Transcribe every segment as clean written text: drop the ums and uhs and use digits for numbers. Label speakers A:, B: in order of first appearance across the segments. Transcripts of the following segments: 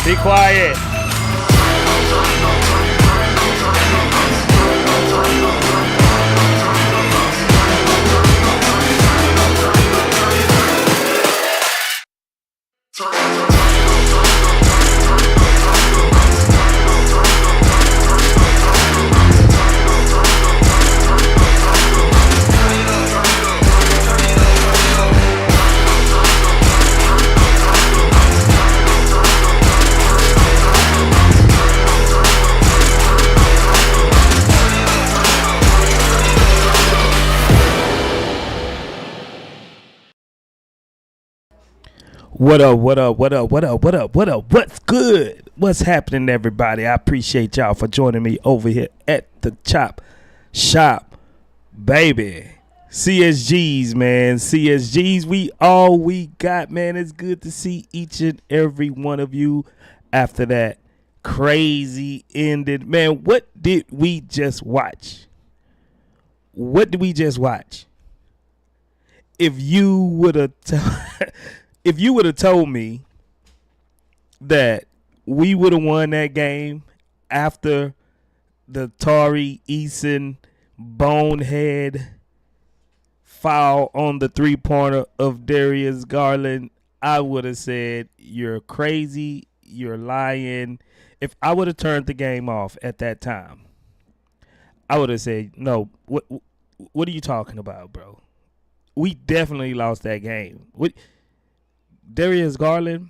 A: Be quiet. What up, what up, what up, what up, what up, what up, what's good? What's happening, everybody? I appreciate y'all for joining me over here at the Chop Shop, baby. CSGs, man. CSGs, we got, man. It's good to see each and every one of you after that crazy ended. Man, what did we just watch? What did we just watch? If you would have if you would have told me that we would have won that game after the Tari Eason bonehead foul on the three-pointer of Darius Garland, I would have said, you're crazy, you're lying. If I would have turned the game off at that time, I would have said, no, what are you talking about, bro? We definitely lost that game. Darius Garland,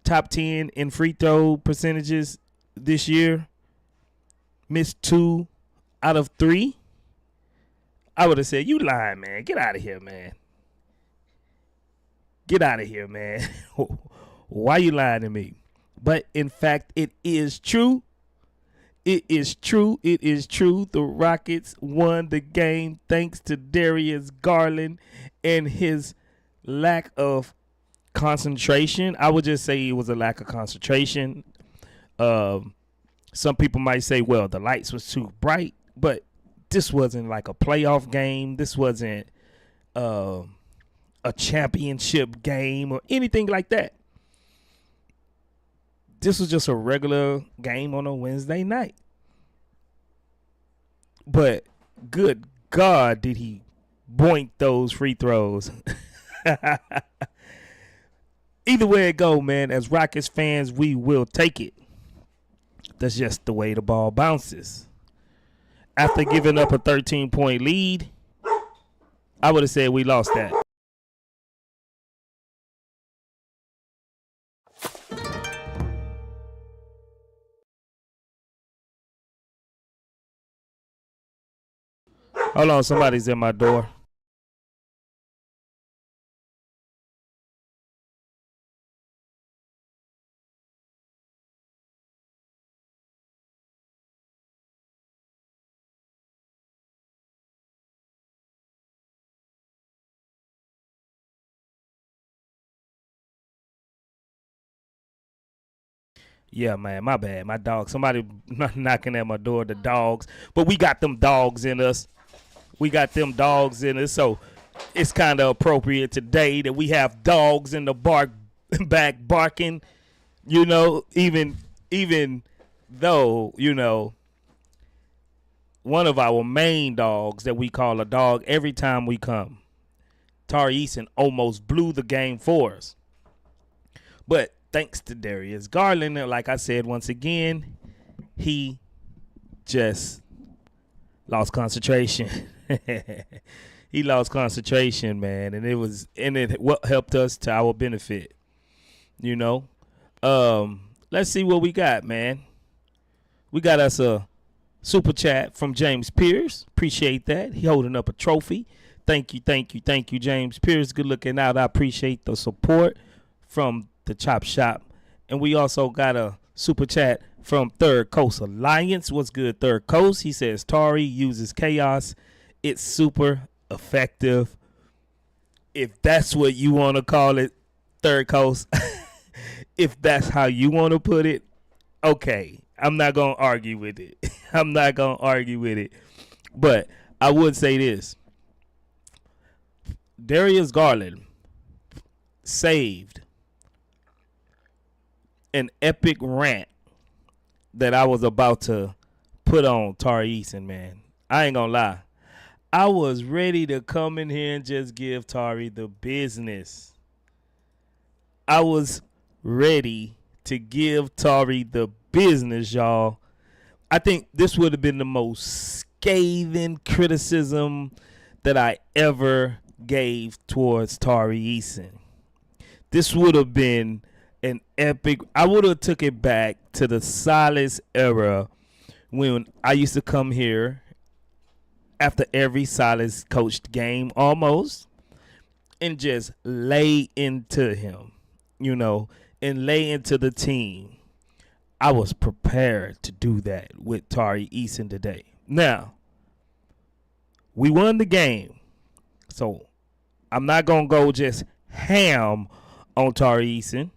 A: top 10 in free throw percentages this year, missed 2 out of 3. I would have said, you lying, man. Get out of here, man. Get out of here, man. Why you lying to me? But, in fact, it is true. It is true. It is true. The Rockets won the game thanks to Darius Garland and his lack of concentration. I would just say it was a lack of concentration. Some people might say, well, the lights was too bright, but this wasn't like a playoff game. This wasn't a championship game or anything like that. This was just a regular game on a Wednesday night. But good God, did he boink those free throws. Either way it go, man, as Rockets fans, we will take it. That's just the way the ball bounces. After giving up a 13-point lead, I would have said we lost that. Hold on, somebody's at my door. Yeah, man, my bad. My dog. Somebody knocking at my door, the dogs. But we got them dogs in us. So it's kind of appropriate today that we have dogs in the back barking, you know, even though, you know, one of our main dogs that we call a dog every time we come, Tari Eason, almost blew the game for us. But thanks to Darius Garland, like I said once again, he just lost concentration. He lost concentration, man, and it what helped us to our benefit. You know, let's see what we got, man. We got us a super chat from James Pierce. Appreciate that. He holding up a trophy. Thank you, James Pierce. Good looking out. I appreciate the support from the Chop Shop, and we also got a super chat from Third Coast Alliance. What's good, Third Coast? He says Tari uses chaos. It's super effective. If that's what you want to call it, Third Coast, if that's how you want to put it, okay. I'm not going to argue with it. But I would say this. Darius Garland saved an epic rant that I was about to put on Tari Eason, man. I ain't gonna lie. I was ready to come in here and just give Tari the business. I was ready to give Tari the business, y'all. I think this would have been the most scathing criticism that I ever gave towards Tari Eason. This would have been an epic. I would have took it back to the Silas era when I used to come here after every Silas coached game almost and just lay into him, and lay into the team. I was prepared to do that with Tari Eason today. Now, we won the game, so I'm not going to go just ham on Tari Eason,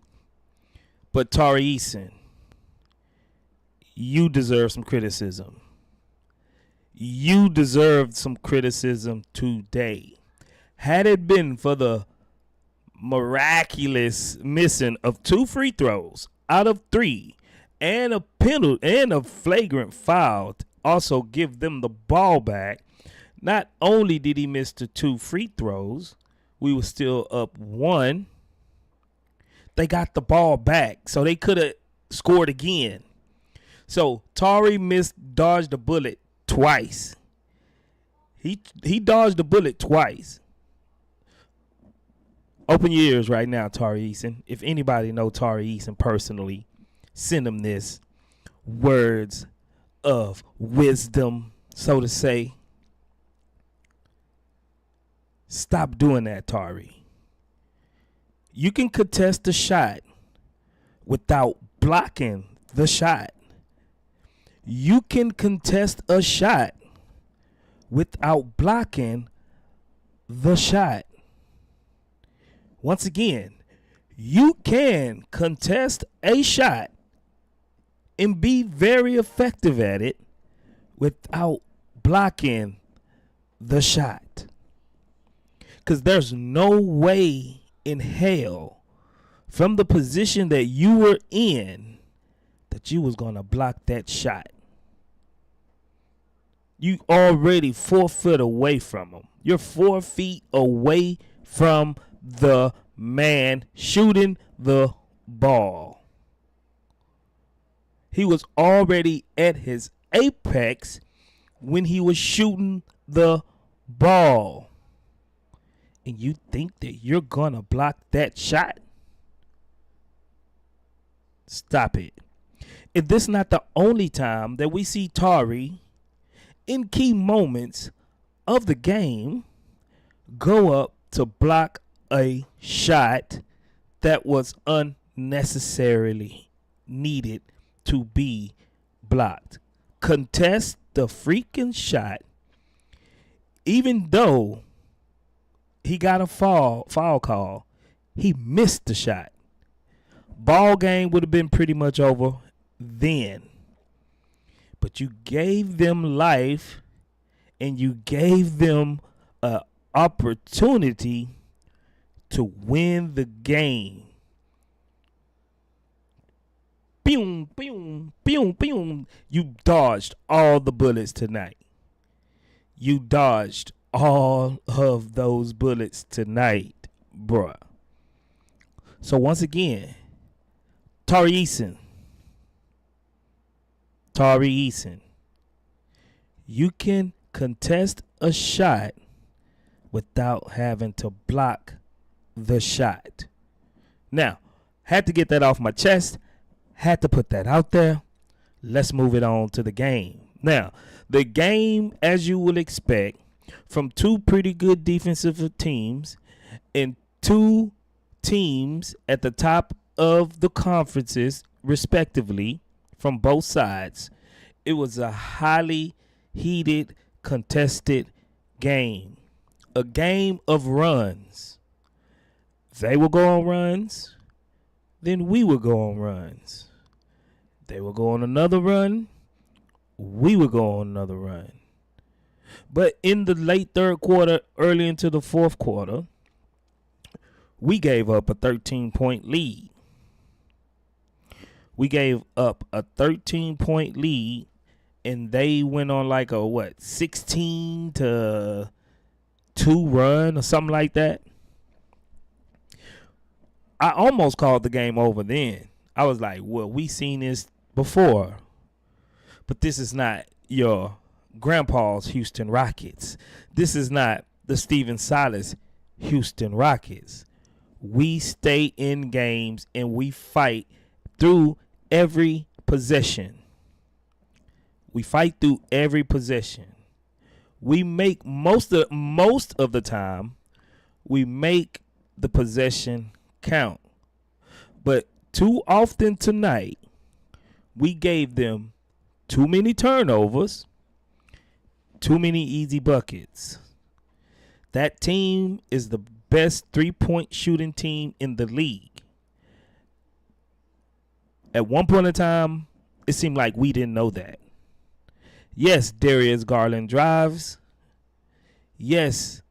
A: but Tari Eason, you deserve some criticism. You deserved some criticism today. Had it been for the miraculous missing of 2 free throws out of 3 and a penalty and a flagrant foul to also give them the ball back, not only did he miss the 2 free throws, we were still up 1. They got the ball back, so they could have scored again. So Tari dodged the bullet twice. He dodged the bullet twice. Open your ears right now, Tari Eason. If anybody know Tari Eason personally, send him this words of wisdom, so to say. Stop doing that, Tari. You can contest the shot without blocking the shot. You can contest a shot without blocking the shot. Once again, you can contest a shot and be very effective at it without blocking the shot. Because there's no way in hell from the position that you were in that you was going to block that shot. You already 4 foot away from him. You're 4 feet away from the man shooting the ball. He was already at his apex when he was shooting the ball. And you think that you're going to block that shot? Stop it. If this is not the only time that we see Tari in key moments of the game go up to block a shot that was unnecessarily needed to be blocked. Contest the freaking shot, even though he got a foul call, he missed the shot. Ball game would have been pretty much over then. But you gave them life and you gave them an opportunity to win the game. Boom, boom, boom, boom. You dodged all the bullets tonight. You dodged all of those bullets tonight, bruh. So once again, Tari Eason, you can contest a shot without having to block the shot. Now, had to get that off my chest, had to put that out there. Let's move it on to the game. Now, the game, as you will expect, from 2 pretty good defensive teams and 2 teams at the top of the conferences, respectively, from both sides. It was a highly heated, contested game. A game of runs. They will go on runs, then we will go on runs. They will go on another run, we will go on another run. But in the late third quarter, early into the fourth quarter, we gave up a 13-point lead. We gave up a 13-point lead, and they went on like a 16-2 run or something like that. I almost called the game over then. I was like, well, we seen this before. But this is not your grandpa's Houston Rockets. This is not the Steven Silas Houston Rockets. We stay in games and we fight through every possession. We fight through every possession. We make most of the time, we make the possession count. But too often tonight, we gave them too many turnovers, too many easy buckets. That team is the best three-point shooting team in the league. At one point in time, it seemed like we didn't know that. Yes, Darius Garland drives. Yes,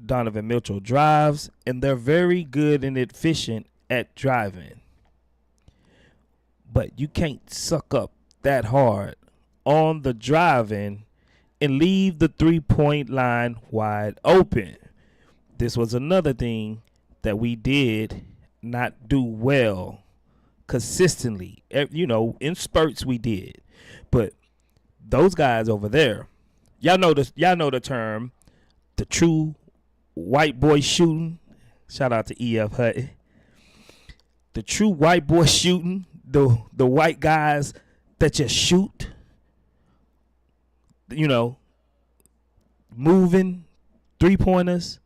A: Donovan Mitchell drives. And they're very good and efficient at driving. But you can't suck up that hard on the driving and leave the three-point line wide open. This was another thing that we did not do well consistently. You know, in spurts we did. But those guys over there, y'all know the term, the true white boy shooting. Shout out to EF Hutton. The true white boy shooting, the white guys that just shoot, you know, moving three-pointers.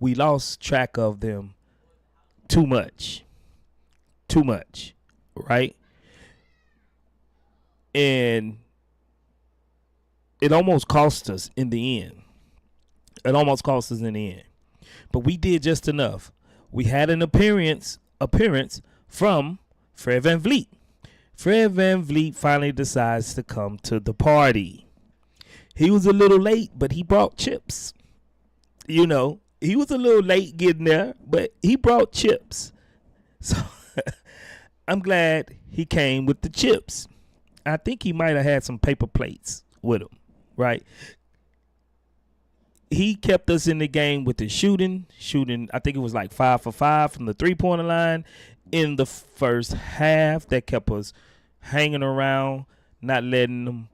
A: We lost track of them too much, right? And it almost cost us in the end. But we did just enough. We had an appearance from Fred VanVleet. Fred VanVleet finally decides to come to the party. He was a little late, but he brought chips. You know, he was a little late getting there, but he brought chips. So I'm glad he came with the chips. I think he might have had some paper plates with him, right? He kept us in the game with the shooting. I think it was like 5 for 5 from the three-pointer line in the first half. That kept us hanging around, not letting them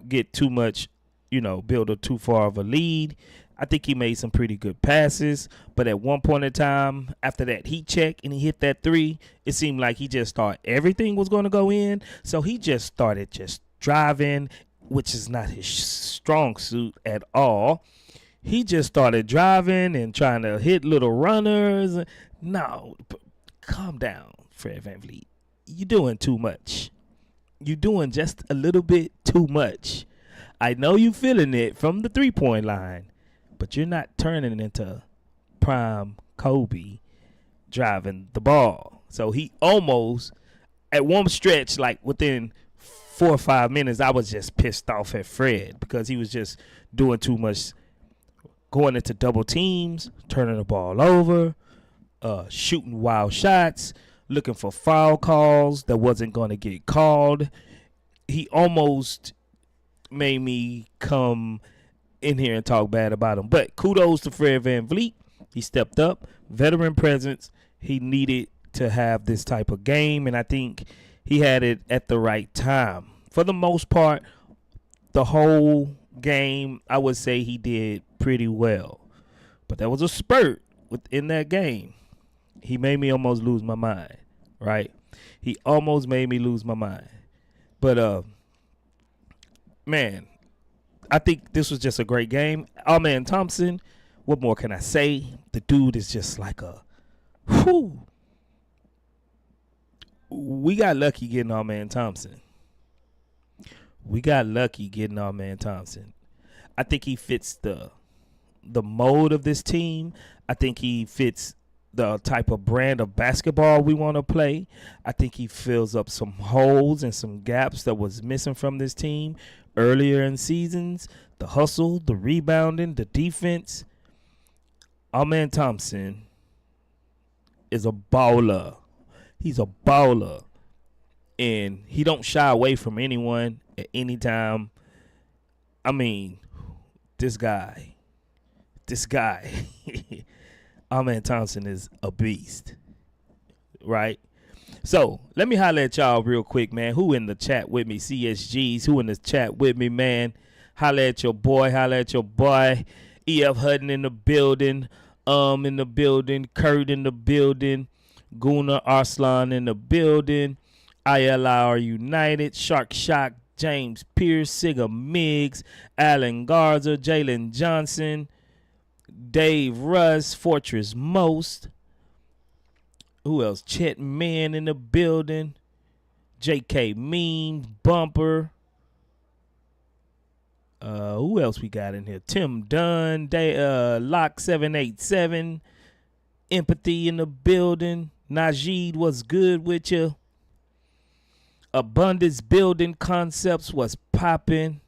A: get too much, you know, build up too far of a lead. I think he made some pretty good passes, but at one point in time, after that heat check and he hit that three, it seemed like he just thought everything was going to go in. So he just started just driving, which is not his strong suit at all. He just started driving and trying to hit little runners. No, calm down, Fred VanVleet. You're doing too much. You're doing just a little bit too much. I know you feeling it from the three-point line, but you're not turning into prime Kobe driving the ball. So he almost, at one stretch, like within 4 or 5 minutes, I was just pissed off at Fred because he was just doing too much, going into double teams, turning the ball over, shooting wild shots, looking for foul calls that wasn't going to get called. He almost made me come in here and talk bad about him. But kudos to Fred VanVleet. He stepped up. Veteran presence. He needed to have this type of game, and I think he had it at the right time. For the most part, the whole game, I would say he did pretty well. But there was a spurt within that game. He made me almost lose my mind, right? He almost made me lose my mind. But, man, I think this was just a great game. Our man Thompson, what more can I say? The dude is just like a, whew. We got lucky getting our man Thompson. I think he fits the mode of this team. I think he fits the type of brand of basketball we want to play. I think he fills up some holes and some gaps that was missing from this team earlier in seasons. The hustle, the rebounding, the defense. Our man Thompson is a baller. He's a baller. and he don't shy away from anyone at any time. I mean, this guy, our man Thompson is a beast, right? So let me holler at y'all real quick, man. Who in the chat with me? CSGs, who in the chat with me, man? Holler at your boy. EF Hutton in the building. In the building. Kurt in the building. Guna Arslan in the building. ILR United. Shark Shock. James Pierce. Siga Miggs. Alan Garza. Jalen Johnson. Dave Russ. Fortress Most. Who else? Chet Man in the building. JK Memes. Bumper. Who else we got in here? Tim Dunn, Lock 787, Empathy in the building. Najee, what's good with you? Abundance Building Concepts was popping.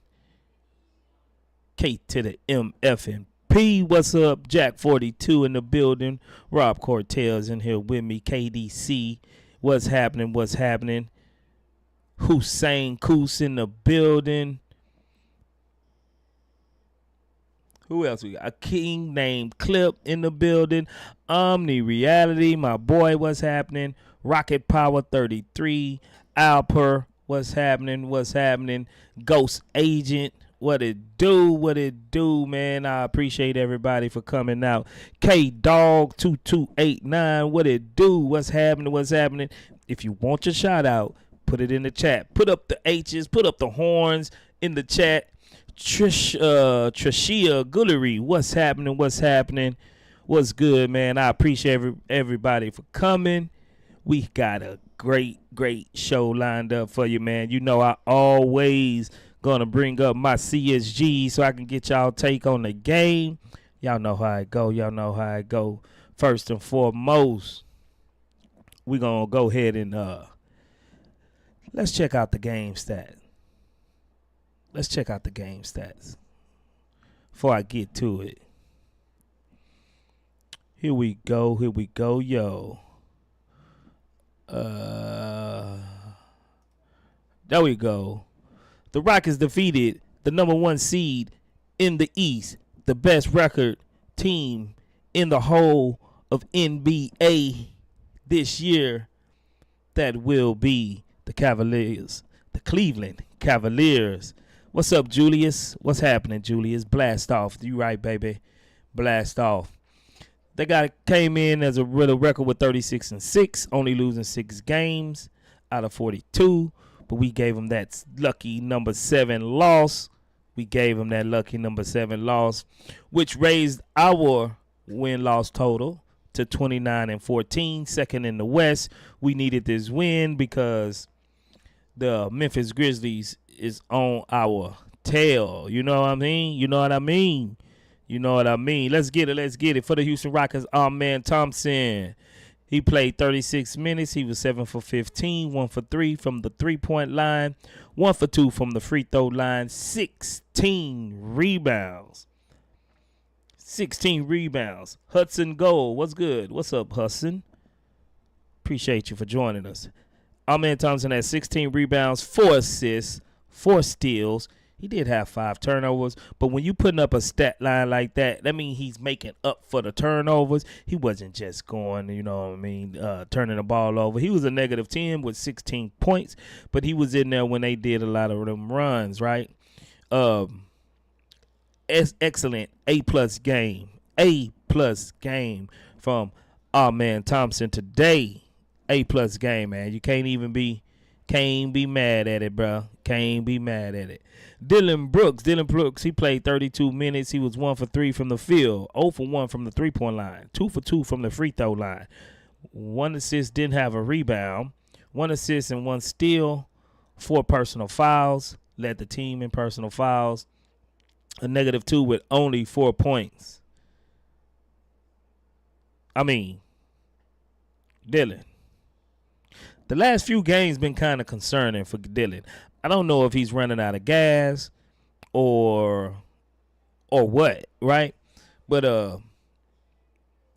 A: K to the MFNP, what's up? Jack 42 in the building. Rob Cortez in here with me. KDC, what's happening? Hussein Koos in the building. Who else we got? A king named Clip in the building. Omni Reality, my boy, what's happening? Rocket Power 33. Alper, what's happening? Ghost Agent, what it do, man? I appreciate everybody for coming out. K-Dog 2289, what it do? What's happening? If you want your shout out, put it in the chat. Put up the H's, put up the horns in the chat. Trishia Gullery, what's happening? What's good, man? I appreciate everybody for coming. We got a great show lined up for you, man. You know I always gonna bring up my CSG so I can get y'all take on the game. Y'all know how it go. First and foremost, we gonna go ahead and let's check out the game stats. Before I get to it. Here we go, yo. There we go. The Rockets defeated the number 1 seed in the East, the best record team in the whole of NBA this year. That will be the Cavaliers, the Cleveland Cavaliers. What's up, Julius? What's happening, Julius? Blast off. You right, baby. Blast off. They came in as a record with 36-6, only losing 6 games out of 42. But we gave them that lucky number 7 loss. Which raised our win-loss total to 29-14, second in the West. We needed this win because the Memphis Grizzlies is on our tail. You know what I mean? Let's get it. For the Houston Rockets, our man Thompson. He played 36 minutes. He was 7 for 15, 1 for 3 from the three-point line, 1 for 2 from the free throw line, 16 rebounds. Hudson Gold, what's good? What's up, Hudson? Appreciate you for joining us. Our man Thompson had 16 rebounds, 4 assists, 4 steals. He did have 5 turnovers, but when you putting up a stat line like that means he's making up for the turnovers. He wasn't just going, turning the ball over. He was a negative 10 with 16 points, but he was in there when they did a lot of them runs, right? Excellent A-plus game from our man Thompson today. A-plus game, man. You can't be mad at it, bro. Can't be mad at it. Dillon Brooks, he played 32 minutes. He was 1 for 3 from the field, 0 for 1 from the three-point line, 2 for 2 from the free throw line. 1 assist, didn't have a rebound. 1 assist and 1 steal. 4 personal fouls, led the team in personal fouls. A -2 with only 4 points. Dillon. The last few games been kind of concerning for Dillon. I don't know if he's running out of gas or what, right? But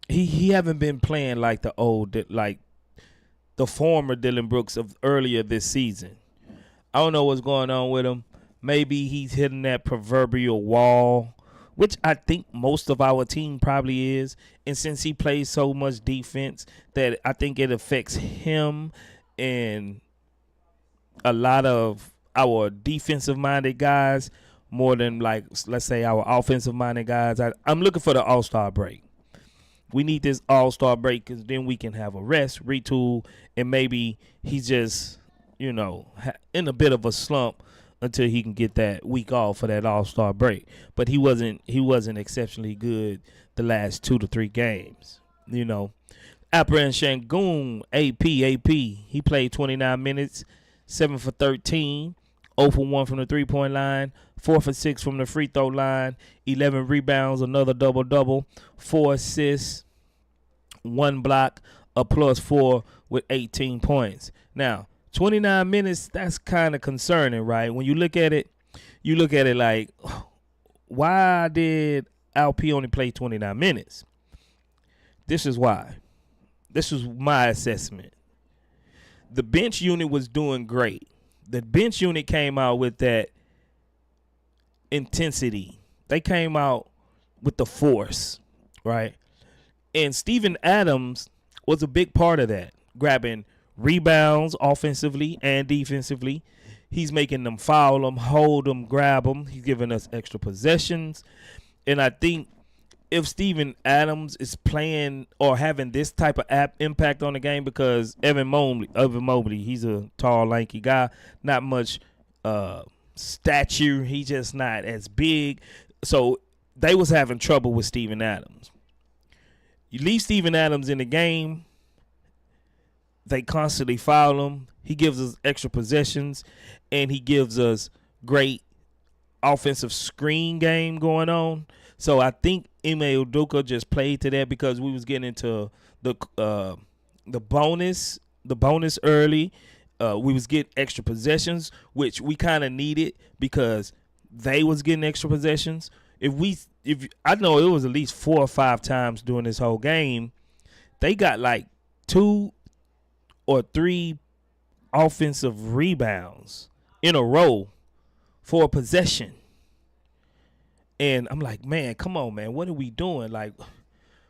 A: he haven't been playing like the old, like the former Dillon Brooks of earlier this season. I don't know what's going on with him. Maybe he's hitting that proverbial wall, which I think most of our team probably is. And since he plays so much defense, that I think it affects him and a lot of our defensive-minded guys more than, like, let's say our offensive-minded guys. I'm looking for the All-Star break. We need this All-Star break because then we can have a rest, retool, and maybe he's just, in a bit of a slump until he can get that week off for that All-Star break. But he wasn't exceptionally good the last 2 to 3 games. Alperen Sengun, AP. He played 29 minutes, 7 for 13, 0 for 1 from the three-point line, 4 for 6 from the free throw line, 11 rebounds, another double-double, 4 assists, 1 block, a +4 with 18 points. Now, 29 minutes, that's kind of concerning, right? When you look at it like, why did LP only play 29 minutes? This is why. This is my assessment. The bench unit was doing great. The bench unit came out with that intensity. They came out with the force, right? And Steven Adams was a big part of that, grabbing rebounds offensively and defensively. He's making them foul them, hold them, grab them. He's giving us extra possessions. And I think if Steven Adams is playing or having this type of impact on the game, because Evan Mobley, he's a tall, lanky guy, not much stature. He's just not as big. So they was having trouble with Steven Adams. You leave Steven Adams in the game, they constantly foul him. He gives us extra possessions, and he gives us great offensive screen game going on. So I think Ime Udoka just played to that because we was getting into the bonus early. We was getting extra possessions, which we kind of needed because they was getting extra possessions. If I know it was at least 4 or 5 times during this whole game, they got like 2 or 3 offensive rebounds in a row for a possession. And I'm like, man, come on, man. What are we doing? Like,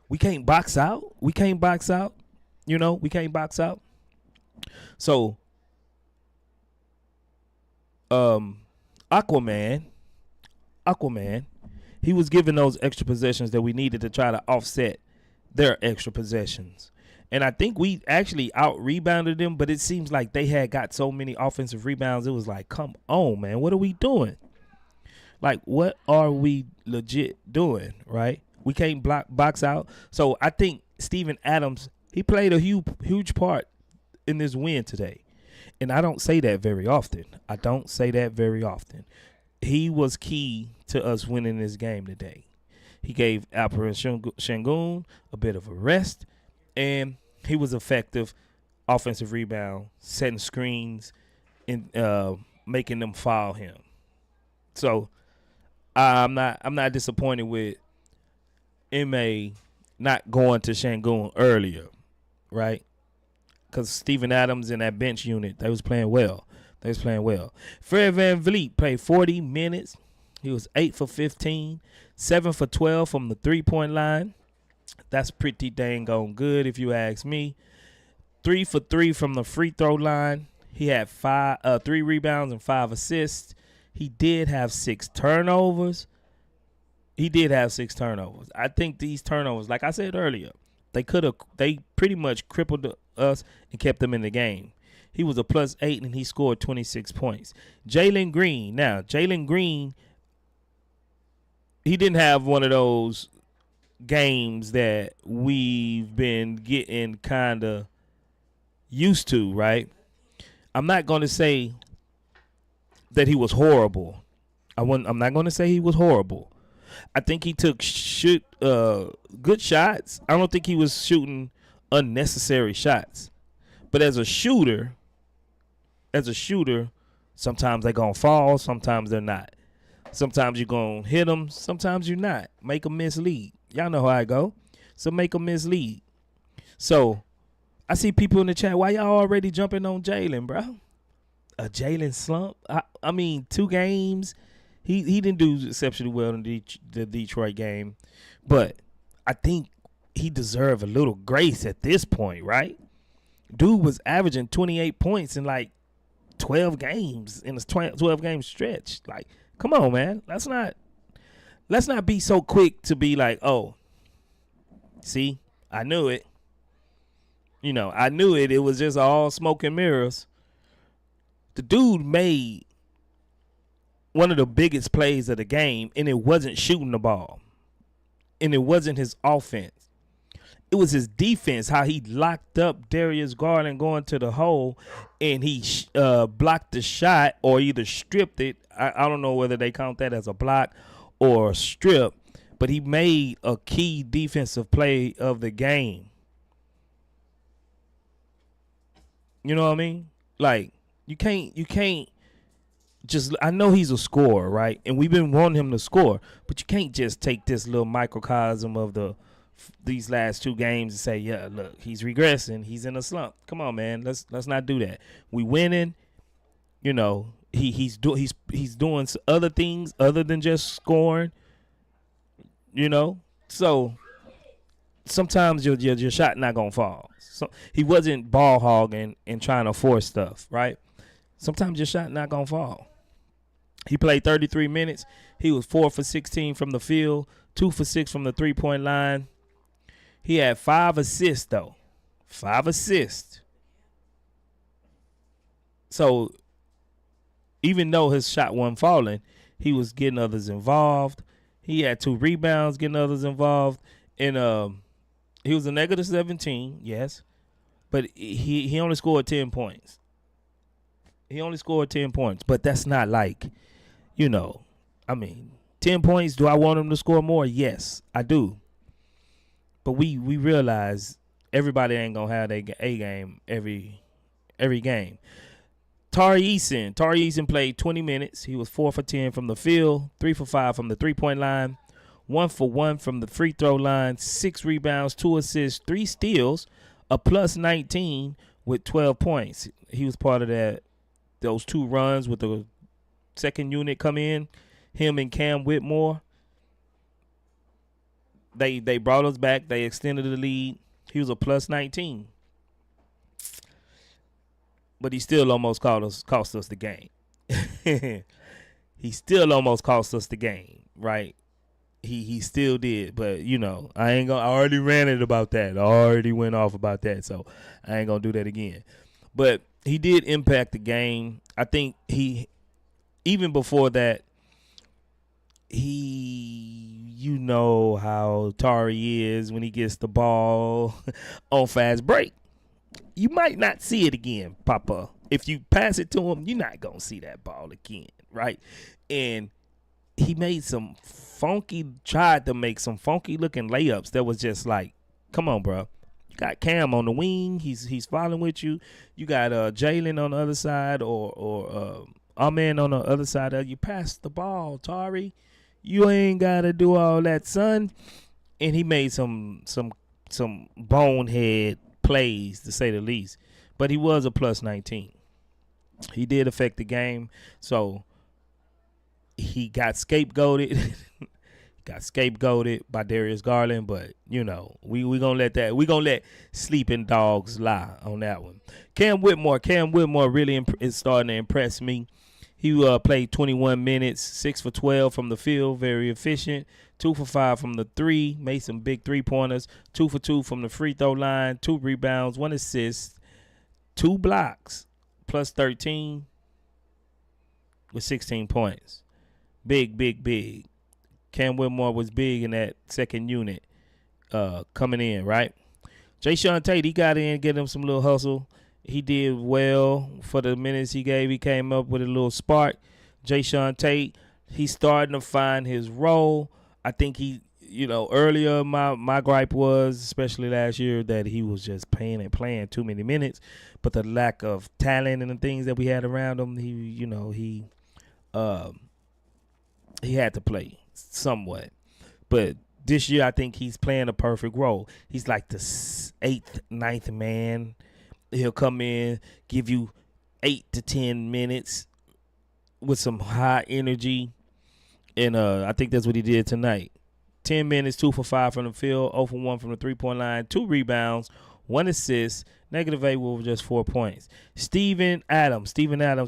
A: we can't box out. We can't box out. We can't box out. So, Aquaman, he was giving those extra possessions that we needed to try to offset their extra possessions. And I think we actually out-rebounded them, but it seems like they had got so many offensive rebounds. It was like, come on, man. What are we doing? Like, what are we legit doing, right? We can't box out. So I think Steven Adams, he played a huge part in this win today. And I don't say that very often. He was key to us winning this game today. He gave Alperen Sengun a bit of a rest, and he was effective offensive rebound, setting screens, and making them foul him. So I'm not disappointed with MA not going to Sengun earlier, right? Because Steven Adams and that bench unit, they was playing well. Fred VanVleet played 40 minutes. He was 8 for 15, 7 for 12 from the three-point line. That's pretty dang on good if you ask me. 3 for 3 from the free throw line. He had 3 rebounds and 5 assists. He did have 6 turnovers. I think these turnovers, like I said earlier, they pretty much crippled us and kept them in the game. He was a +8 and he scored 26 points. Jalen Green, he didn't have one of those games that we've been getting kind of used to, right? I'm not going to say that he was horrible. I'm not going to say he was horrible. I think he took good shots. I don't think he was shooting unnecessary shots. But as a shooter, sometimes they're going to fall, sometimes they're not. Sometimes you're going to hit them, sometimes you're not. Make them mislead. Y'all know how I go. So make them mislead. So I see people in the chat. Why y'all already jumping on Jalen, bro? A Jalen slump? I mean, 2 games. He didn't do exceptionally well in the Detroit game, but I think he deserved a little grace at this point, right? Dude was averaging 28 points in like 12 games in a 12 game stretch. Like, come on, man. Let's not be so quick to be like, oh, see, I knew it. I knew it. It was just all smoke and mirrors. The dude made one of the biggest plays of the game, and it wasn't shooting the ball. And it wasn't his offense. It was his defense, how he locked up Darius Garland going to the hole, and he blocked the shot or either stripped it. I don't know whether they count that as a block or a strip, but he made a key defensive play of the game. You know what I mean? Like, you can't just, I know he's a scorer, right? And we've been wanting him to score, but you can't just take this little microcosm of these last 2 games and say, yeah, look, he's regressing, he's in a slump. Come on, man, let's not do that. We winning. He's doing other things other than just scoring. So sometimes your shot not gonna fall. So he wasn't ball hogging and trying to force stuff, right? Sometimes your shot not gonna fall. He played 33 minutes. He was 4 for 16 from the field, 2 for 6 from the 3-point line. He had 5 assists though. 5 assists. So even though his shot wasn't falling, he was getting others involved. He had 2 rebounds, getting others involved, and he was a negative 17, yes, but he only scored 10 points. He only scored 10 points, but that's not like, 10 points. Do I want him to score more? Yes, I do. But we realize everybody ain't gonna have their A game every game. Tari Eason played 20 minutes. He was 4 for 10 from the field, 3 for 5 from the 3-point line, 1 for 1 from the free throw line, 6 rebounds, 2 assists, 3 steals, a plus 19 with 12 points. He was part of those 2 runs with the second unit come in, him and Cam Whitmore. They brought us back. They extended the lead. He was a plus 19. But he still almost cost us the game. He still almost cost us the game, right? He still did, but I already ranted about that. I already went off about that, so I ain't gonna do that again. But he did impact the game. I think even before that, you know how Tari is when he gets the ball on fast break. You might not see it again, Papa. If you pass it to him, you're not going to see that ball again, right? And he tried to make some funky looking layups that was just like, come on, bro. You got Cam on the wing. He's following with you. You got Jalen on the other side or Amen on the other side. You pass the ball, Tari. You ain't got to do all that, son. And he made some bonehead plays, to say the least. But he was a plus 19. He did affect the game. So he got scapegoated. By Darius Garland, but we gonna let that. We gonna let sleeping dogs lie on that one. Cam Whitmore really is starting to impress me. He played 21 minutes, 6 for 12 from the field, very efficient. 2 for 5 from the 3, made some big 3-pointers. 2 for 2 from the free throw line, 2 rebounds, 1 assist, 2 blocks, plus 13 with 16 points. Big. Cam Whitmore was big in that second unit coming in, right? Jayshawn Tate, he got in, get him some little hustle. He did well for the minutes he gave. He came up with a little spark. Jayshawn Tate, he's starting to find his role. I think earlier my gripe was, especially last year, that he was just playing too many minutes. But the lack of talent and the things that we had around him, he had to play somewhat. But This year, I think he's playing a perfect role. He's like the 8th, 9th man. He'll come in, give you 8 to 10 minutes with some high energy. And I think that's what he did tonight. 10 minutes, 2 for 5 from the field, 0 for 1 from the three-point line, 2 rebounds, 1 assist, -8 with just 4 points. Steven Adams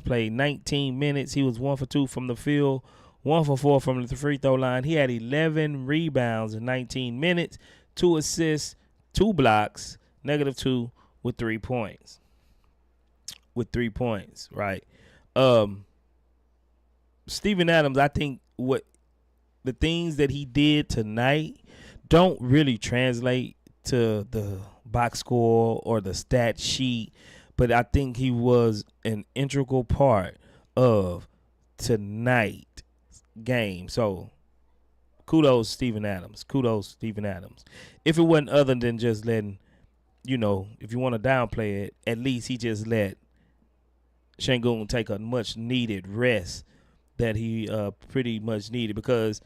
A: played 19 minutes. He was 1 for 2 from the field, 1 for 4 from the free throw line. He had 11 rebounds in 19 minutes, 2 assists, 2 blocks, -2 with 3 points. Right? Steven Adams, I think what the things that he did tonight don't really translate to the box score or the stat sheet, but I think he was an integral part of tonight's game. So kudos Steven Adams. If it wasn't other than just letting, if you want to downplay it, at least he just let Sengun take a much needed rest that he pretty much needed, because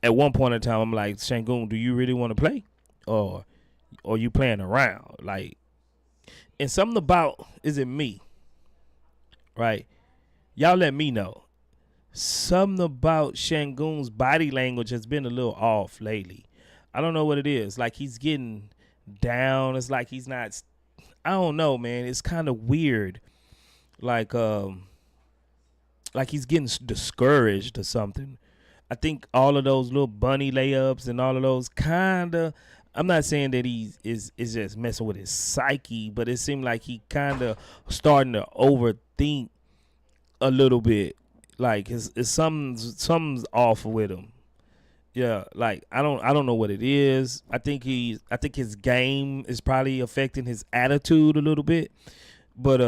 A: at one point in time I'm like, Sengun, do you really want to play, or you playing around? Like, and something about, is it me, right? Y'all let me know. Something about Sengun's body language has been a little off lately. I don't know what it is. Like, he's getting down. It's like he's not, I don't know, man. It's kind of weird. Like he's getting discouraged or something. I think all of those little bunny layups and all of those kind of, I'm not saying that he is just messing with his psyche, but it seemed like he kind of starting to overthink a little bit. Like something's off with him. Yeah, like I don't know what it is. I think his game is probably affecting his attitude a little bit, but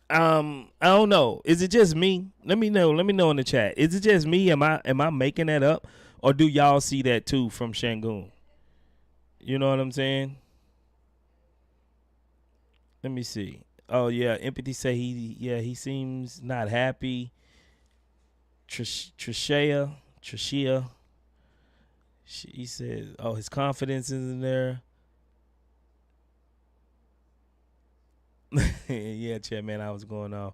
A: I don't know. Is it just me? Let me know in the chat. Is it just me? Am I making that up, or do y'all see that too from Sengun? You know what I'm saying? Let me see. Oh yeah, Empathy say he seems not happy. Trishia, he says, oh, his confidence isn't there. Yeah, Chatman, I was going off.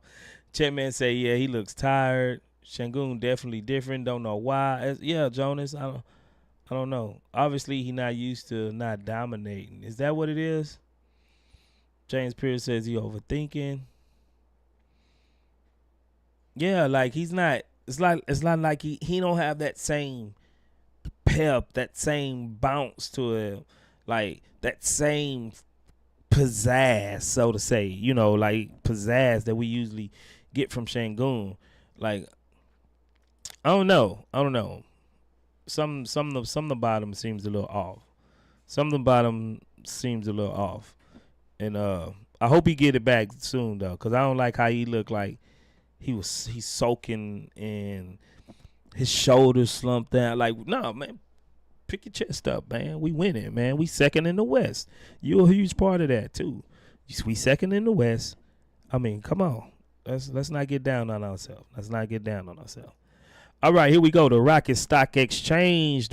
A: Chatman say, yeah, he looks tired. Sengun definitely different. Don't know why. Yeah, Jonas, I don't know. Obviously, he not used to not dominating. Is that what it is? James Pierce says he overthinking. Yeah, like he's not. It's not like he don't have that same pep, that same bounce to him, like that same pizzazz, so to say, like pizzazz that we usually get from Sengun. Like, I don't know. Some of the bottom seems a little off. And I hope he get it back soon though, because I don't like how he looked like he's soaking and his shoulders slumped down. Like, no, man. Pick your chest up, man. We winning, man. We second in the West. You're a huge part of that too. We second in the West. I mean, come on. Let's not get down on ourselves. All right, here we go. The Rocket Stock Exchange.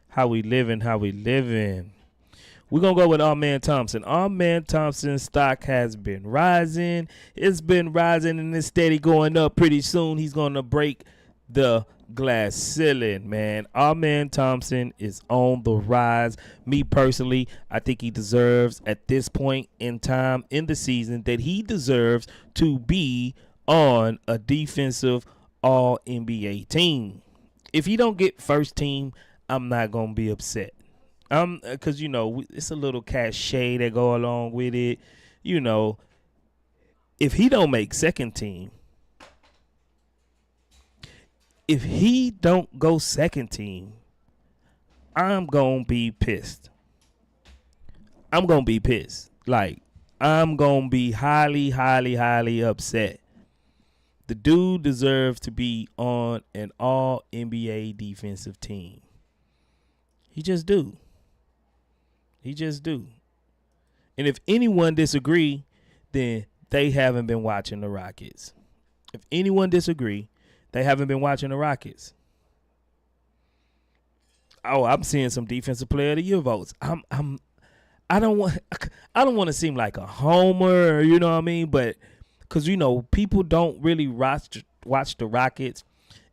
A: How we living? We're going to go with our man Thompson. Our man Thompson's stock has been rising. It's been rising and it's steady going up. Pretty soon he's going to break the glass ceiling, man. Our man Thompson is on the rise. Me personally, I think he deserves, at this point in time in the season, that he deserves to be on a defensive all-NBA team. If he don't get first team, I'm not going to be upset. Because, it's a little cachet that go along with it. If he don't make second team, if he don't go second team, I'm going to be pissed. Like, I'm going to be highly, highly, highly upset. The dude deserves to be on an all-NBA defensive team. He just do. And if anyone disagree, then they haven't been watching the Rockets. They They haven't been watching the Rockets. Oh, I'm seeing some defensive player of the year votes. I don't want to seem like a homer, you know what I mean? But because people don't really watch the Rockets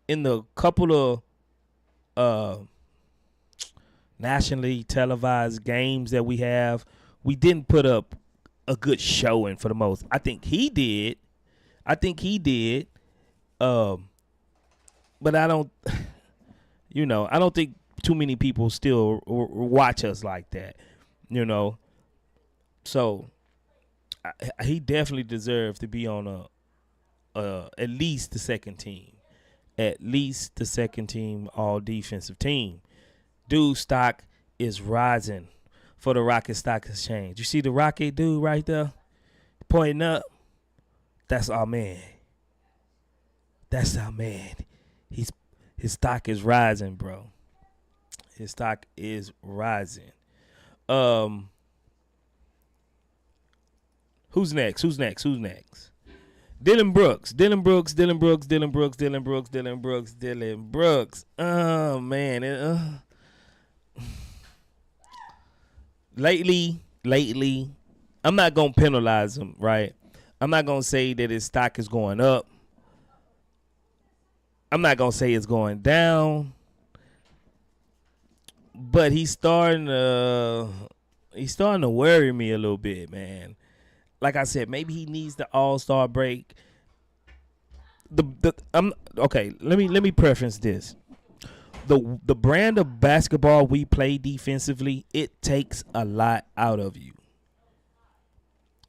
A: in the couple of nationally televised games that we have. We didn't put up a good showing for the most. I think he did. But I don't. I don't think too many people still watch us like that. So he definitely deserves to be on at least the second team. At least the second team all defensive team. Dude's stock is rising for the Rocket Stock Exchange. You see the Rocket dude right there pointing up? That's our man. That's our man. His stock is rising, bro. His stock is rising. Who's next? Dillon Brooks. Oh man. Lately, I'm not gonna penalize him, right? I'm not gonna say that his stock is going up. I'm not gonna say it's going down. But he's starting to worry me a little bit, man. Like I said, maybe he needs the All-Star break. Okay. Let me preference this. The brand of basketball we play defensively, it takes a lot out of you.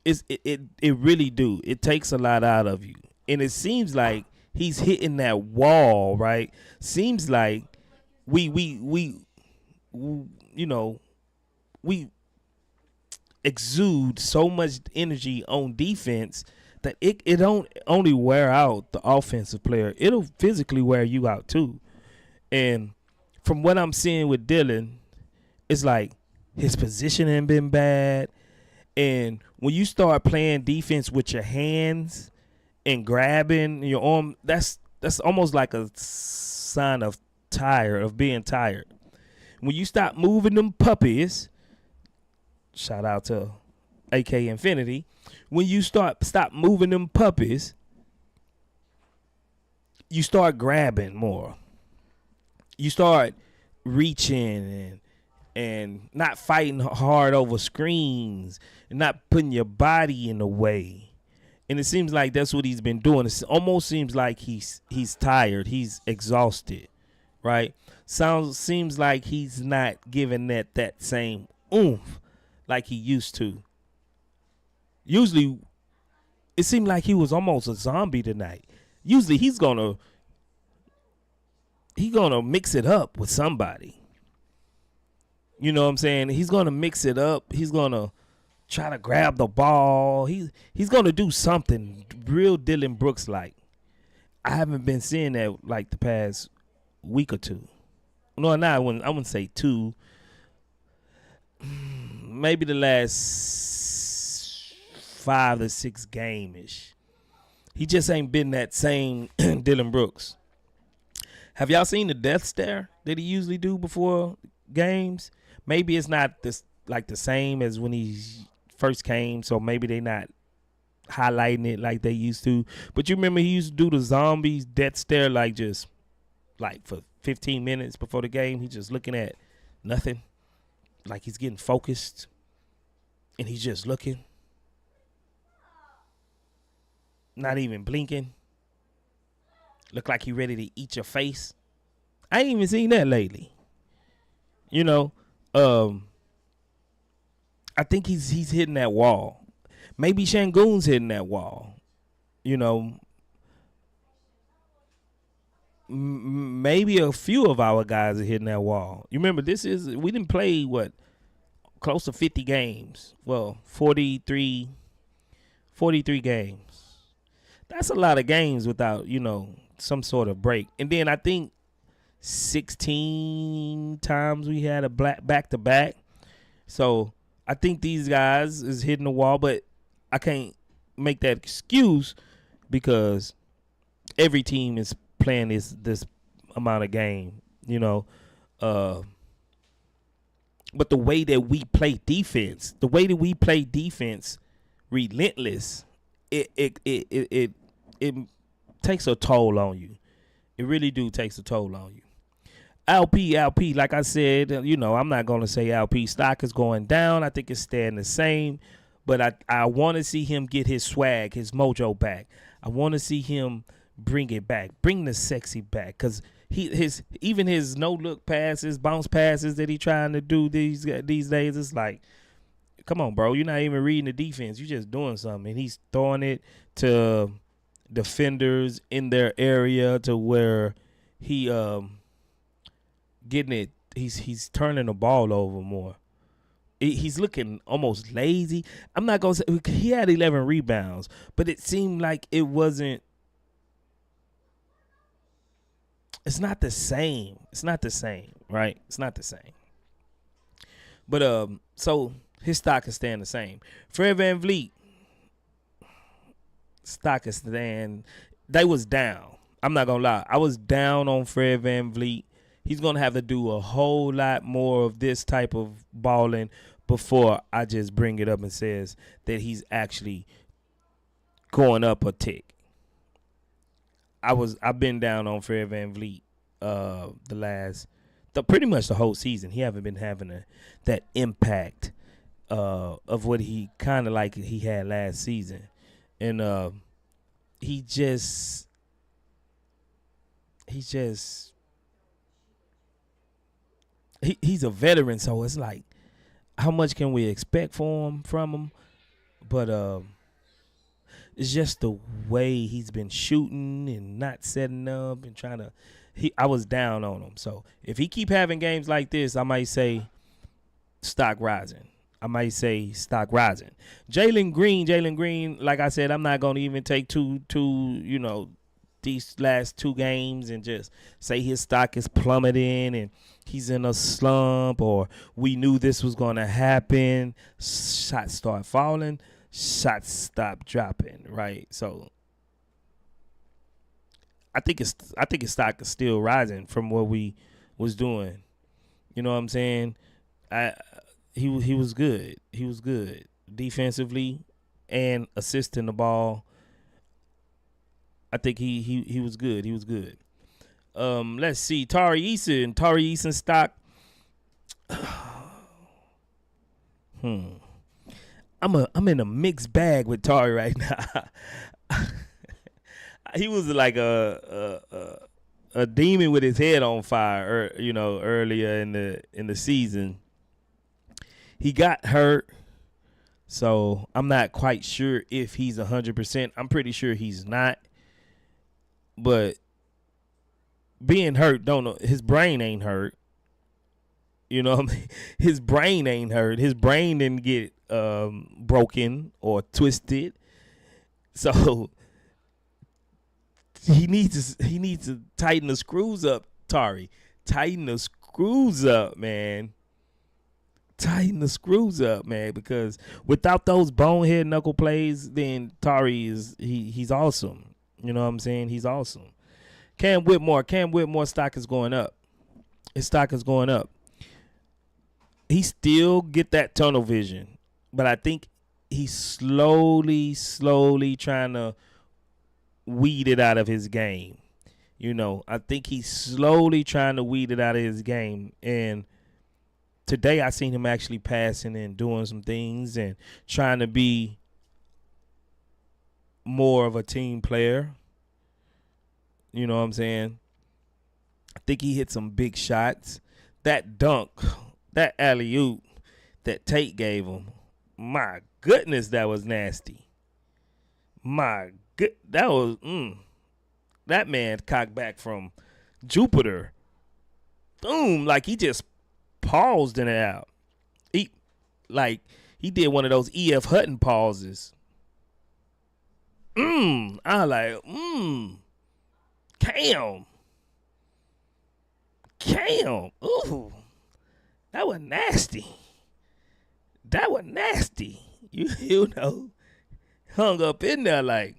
A: It really do. It takes a lot out of you, and it seems like he's hitting that wall, right? Seems like we exude so much energy on defense that it don't only wear out the offensive player, it'll physically wear you out too. And from what I'm seeing with Dillon, it's like his positioning been bad. And when you start playing defense with your hands and grabbing your arm, that's almost like a sign of being tired. When you stop moving them puppies, shout out to AK Infinity. When you stop moving them puppies, you start grabbing more. You start reaching and not fighting hard over screens and not putting your body in the way. And it seems like that's what he's been doing. It almost seems like he's tired. He's exhausted, right? Seems like he's not giving that same oomph like he used to. Usually, it seemed like he was almost a zombie tonight. Usually, he's gonna mix it up with somebody. You know what I'm saying? He's gonna mix it up. He's gonna try to grab the ball. He's gonna do something real Dillon Brooks like. I haven't been seeing that like the past week or two. No, I wouldn't say two. Maybe the last 5 to 6 game-ish. He just ain't been that same Dillon Brooks. Have y'all seen the death stare that he usually do before games? Maybe it's not the same as when he first came, so maybe they not highlighting it like they used to. But you remember he used to do the zombies death stare just for 15 minutes before the game. He's just looking at nothing. Like he's getting focused. And he's just looking. Not even blinking. Look like he ready to eat your face. I ain't even seen that lately. I think he's hitting that wall. Maybe Sengun's hitting that wall. Maybe a few of our guys are hitting that wall. You remember, we didn't play close to 50 games. Well, 43 games. That's a lot of games without, some sort of break. And then I think 16 times we had a back-to-back. So I think these guys is hitting the wall, but I can't make that excuse because every team is playing this amount of game, you know. But the way that we play defense, relentless, it takes a toll on you. It really takes a toll on you. LP, like I said, you know, I'm not going to say LP stock is going down. I think it's staying the same. But I want to see him get his swag, his mojo back. I want to see him bring it back, bring the sexy back. Because even his no-look passes, bounce passes that he trying to do these days, it's like, come on, bro. You're not even reading the defense. You're just doing something. And he's throwing it to defenders in their area to where he getting it. He's turning the ball over more. He's looking almost lazy. I'm not going to say he had 11 rebounds, but it seemed like it wasn't. It's not the same. It's not the same, right? It's not the same. But so his stock is staying the same. Fred VanVleet stock is staying. They was down. I'm not gonna lie. I was down on Fred VanVleet. He's gonna have to do a whole lot more of this type of balling before I just bring it up and says that he's actually going up a tick. I've been down on Fred VanVleet pretty much the whole season. He haven't been having that impact of what he kind of like he had last season, and he's a veteran, so it's like, how much can we expect from him? But it's just the way he's been shooting and not setting up and trying to. I was down on him. So if he keep having games like this, I might say stock rising. Jalen Green, like I said, I'm not going to even take these last two games and just say his stock is plummeting and he's in a slump, or we knew this was going to happen. Shots start falling. Shots stop dropping, right? So I think his stock is still rising from what we was doing. You know what I'm saying? He was good. He was good defensively and assisting the ball. I think he was good. He was good. Let's see. Tari Eason stock. I'm in a mixed bag with Tari right now. He was like a demon with his head on fire, earlier in the season. He got hurt, so I'm not quite sure if he's 100%. I'm pretty sure he's not. But being hurt, don't know. His brain ain't hurt. You know what I mean? His brain ain't hurt. His brain didn't get broken or twisted. So he needs to tighten the screws up, Tari. Tighten the screws up, man. Because without those bonehead knuckle plays, then Tari he's awesome. You know what I'm saying? He's awesome. Cam Whitmore stock is going up. His stock is going up. He still get that tunnel vision, but I think he's slowly trying to weed it out of his game. I think he's slowly trying to weed it out of his game. And today I seen him actually passing and doing some things and trying to be more of a team player. You know what I'm saying? I think he hit some big shots. That dunk, that alley-oop that Tate gave him, my goodness, that was nasty. That was, that man cocked back from Jupiter. Boom, like he just paused in and out. He did one of those E.F. Hutton pauses. I like, Cam. Ooh, that was nasty. You know, hung up in there like,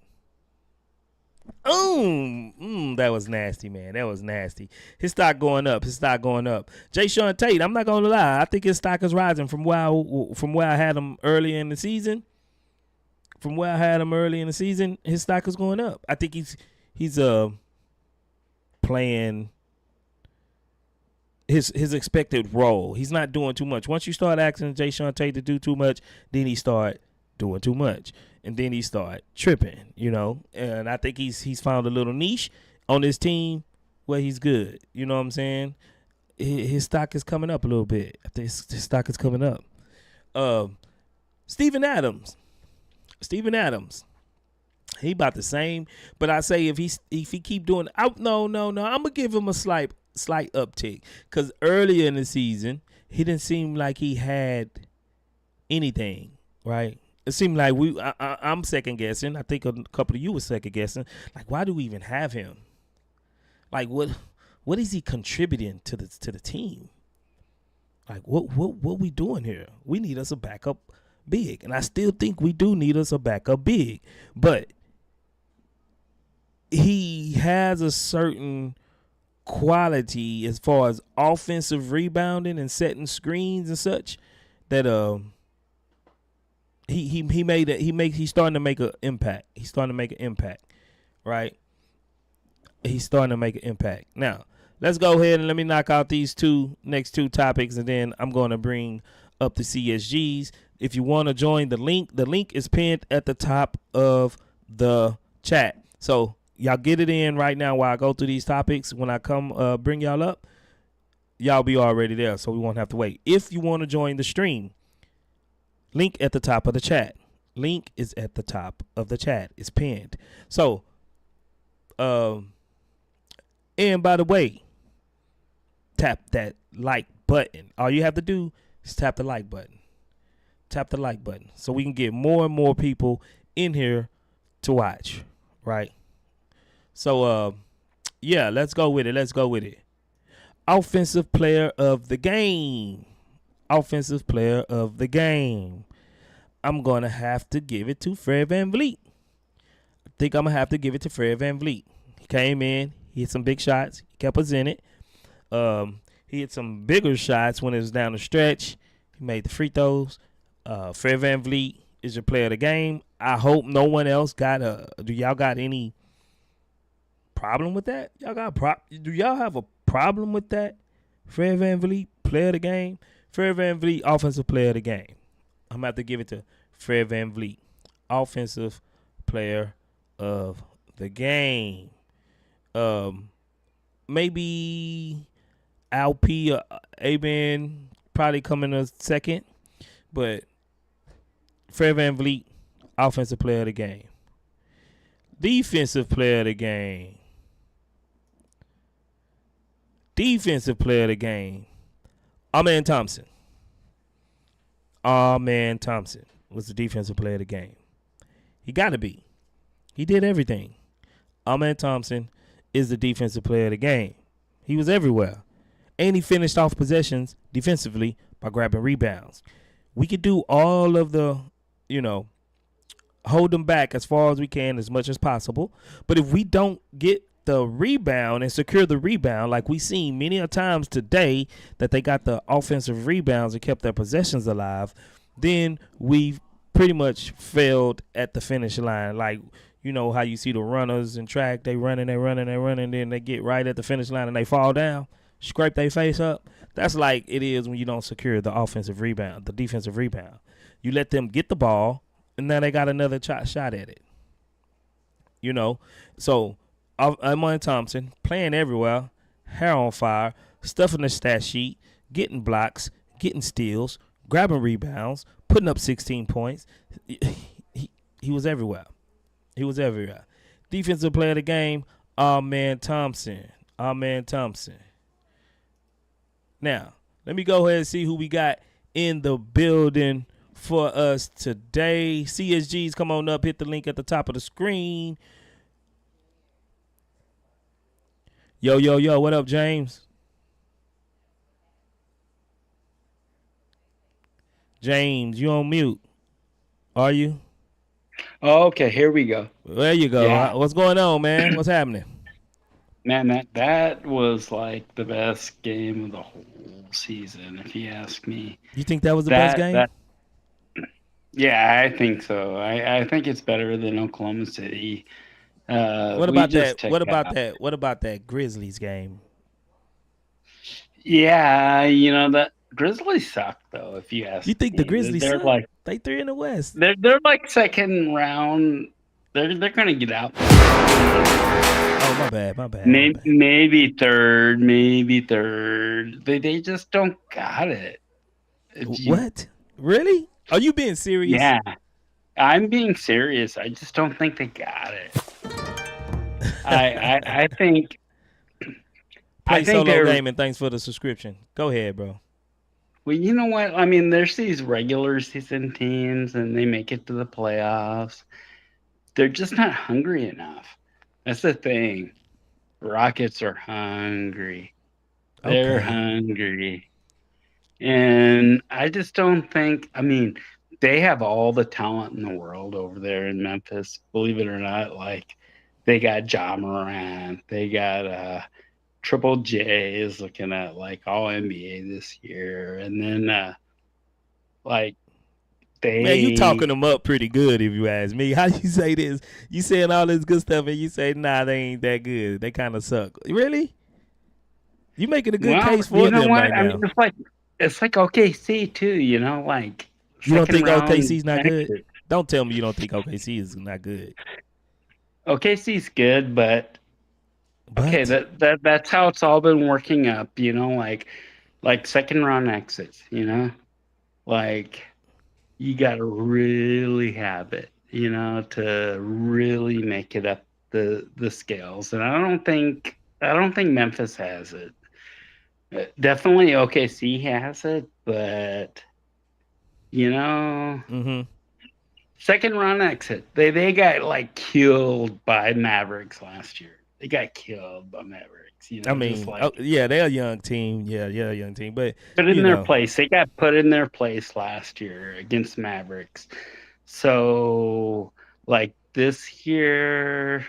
A: That was nasty, man. That was nasty. His stock going up. Jay Sean Tate, I'm not gonna lie. I think his stock is rising from where I had him early in the season. His stock is going up. I think he's playing his expected role. He's not doing too much. Once you start asking Jay Sean Tate to do too much, then he start doing too much, and then he start tripping, And I think he's found a little niche on this team where he's good. You know what I'm saying? His stock is coming up a little bit. I think his stock is coming up. Steven Adams, he about the same. But I say if he keep doing, no, I'm gonna give him a slight uptick, because earlier in the season he didn't seem like he had anything, right? It seemed like I'm second guessing. I think a couple of you were second guessing. Like, why do we even have him? Like, what is he contributing to the team? Like, what we doing here? We need us a backup big, and I still think we do need us a backup big. But he has a certain quality as far as offensive rebounding and setting screens and such that he's starting to make an impact. Right? He's starting to make an impact. Now, let's go ahead and let me knock out these next two topics, and then I'm going to bring up the CSGs. If you want to join the link is pinned at the top of the chat. So y'all get it in right now while I go through these topics. When I come bring y'all up, y'all be already there, so we won't have to wait. If you want to join the stream, link at the top of the chat. Link is at the top of the chat. It's pinned. So, and by the way, tap that like button. All you have to do is tap the like button. So we can get more and more people in here to watch, right? So, yeah, let's go with it. Offensive player of the game. I'm going to have to give it to Fred VanVleet. I think I'm going to have to give it to Fred VanVleet. He came in. He hit some big shots. He kept us in it. He hit some bigger shots when it was down the stretch. He made the free throws. Fred VanVleet is your player of the game. I hope no one else do y'all got any problem with that? Do y'all have a problem with that? Fred VanVleet, player of the game. Fred VanVleet, offensive player of the game. I'm going to have to give it to Fred VanVleet, offensive player of the game. Maybe Alp or Aben probably coming a second, but Fred VanVleet, offensive player of the game. Defensive player of the game. Amen Thompson. Thompson was the defensive player of the game. He got to be. He did everything. Amen Thompson is the defensive player of the game. He was everywhere. And he finished off possessions defensively by grabbing rebounds. We could do all of the, hold them back as far as we can, as much as possible. But if we don't get the rebound and secure the rebound, like we seen many a times today that they got the offensive rebounds and kept their possessions alive, then we've pretty much failed at the finish line. Like, you know how you see the runners in track, they running, then they get right at the finish line and they fall down, scrape their face up. That's like it is when you don't secure the offensive rebound, the defensive rebound. You let them get the ball, and now they got another shot at it. So Amen Thompson playing everywhere, hair on fire, stuffing the stat sheet, getting blocks, getting steals, grabbing rebounds, putting up 16 points. He was everywhere. Defensive player of the game, Amen Thompson. Now, let me go ahead and see who we got in the building for us today. CSGs, come on up, hit the link at the top of the screen. Yo, what up, James? James, you on mute? Are you?
B: Oh, okay, here we go.
A: There you go.
B: Yeah,
A: What's going on, man? What's happening?
B: man, that was like the best game of the whole season, if you ask me.
A: You think that was the best
B: That
A: game?
B: that yeah, I think so. I think it's better than Oklahoma City.
A: What
B: We
A: about
B: just
A: that?
B: took
A: What about
B: out.
A: that? What about that Grizzlies game?
B: Yeah, that Grizzlies suck though, if you
A: You
B: ask
A: think the
B: me.
A: Grizzlies
B: They're
A: suck?
B: like
A: They three in the West.
B: they're like second round. They're gonna get out.
A: Oh, my bad. My bad. My
B: Maybe
A: bad.
B: maybe third, maybe third. They just don't got it. If you
A: What? Really? Are you being serious?
B: Yeah, I'm being serious. I just don't think they got it. I think I
A: Play
B: think
A: solo
B: they're
A: game and thanks for the subscription. Go ahead, bro.
B: well, you know what? I mean, there's these regular season teams and they make it to the playoffs. They're just not hungry enough. That's the thing. Rockets are hungry. They're
A: Okay.
B: hungry. And I just don't think, I mean, they have all the talent in the world over there in Memphis. Believe it or not, like they got Ja Morant, they got Triple J is looking at like all NBA this year, and then like
A: Man, you
B: they
A: talking them up pretty good if you ask me. How you say this? You saying all this good stuff and you say, nah, they ain't that good. They kind of suck. Really? You making a good
B: well,
A: case
B: you
A: for
B: know
A: them
B: what?
A: right
B: I mean,
A: now.
B: it's like OKC too, like
A: You don't
B: second
A: think
B: round
A: OKC's not good?
B: exit.
A: Don't tell me you don't think OKC is not good.
B: OKC's good, but okay,
A: But
B: that's how it's all been working up, like second round exits, like you got to really have it, to really make it up the scales. And I don't think Memphis has it. Definitely OKC has it, but you know,
A: mm-hmm.
B: second round exit. They got like killed by Mavericks last year. They got killed by Mavericks,
A: I
B: just
A: mean, oh,
B: like
A: yeah, they're a young team. Yeah, a young team. But
B: put in
A: you
B: their
A: know,
B: place. They got put in their place last year against Mavericks. So like this year,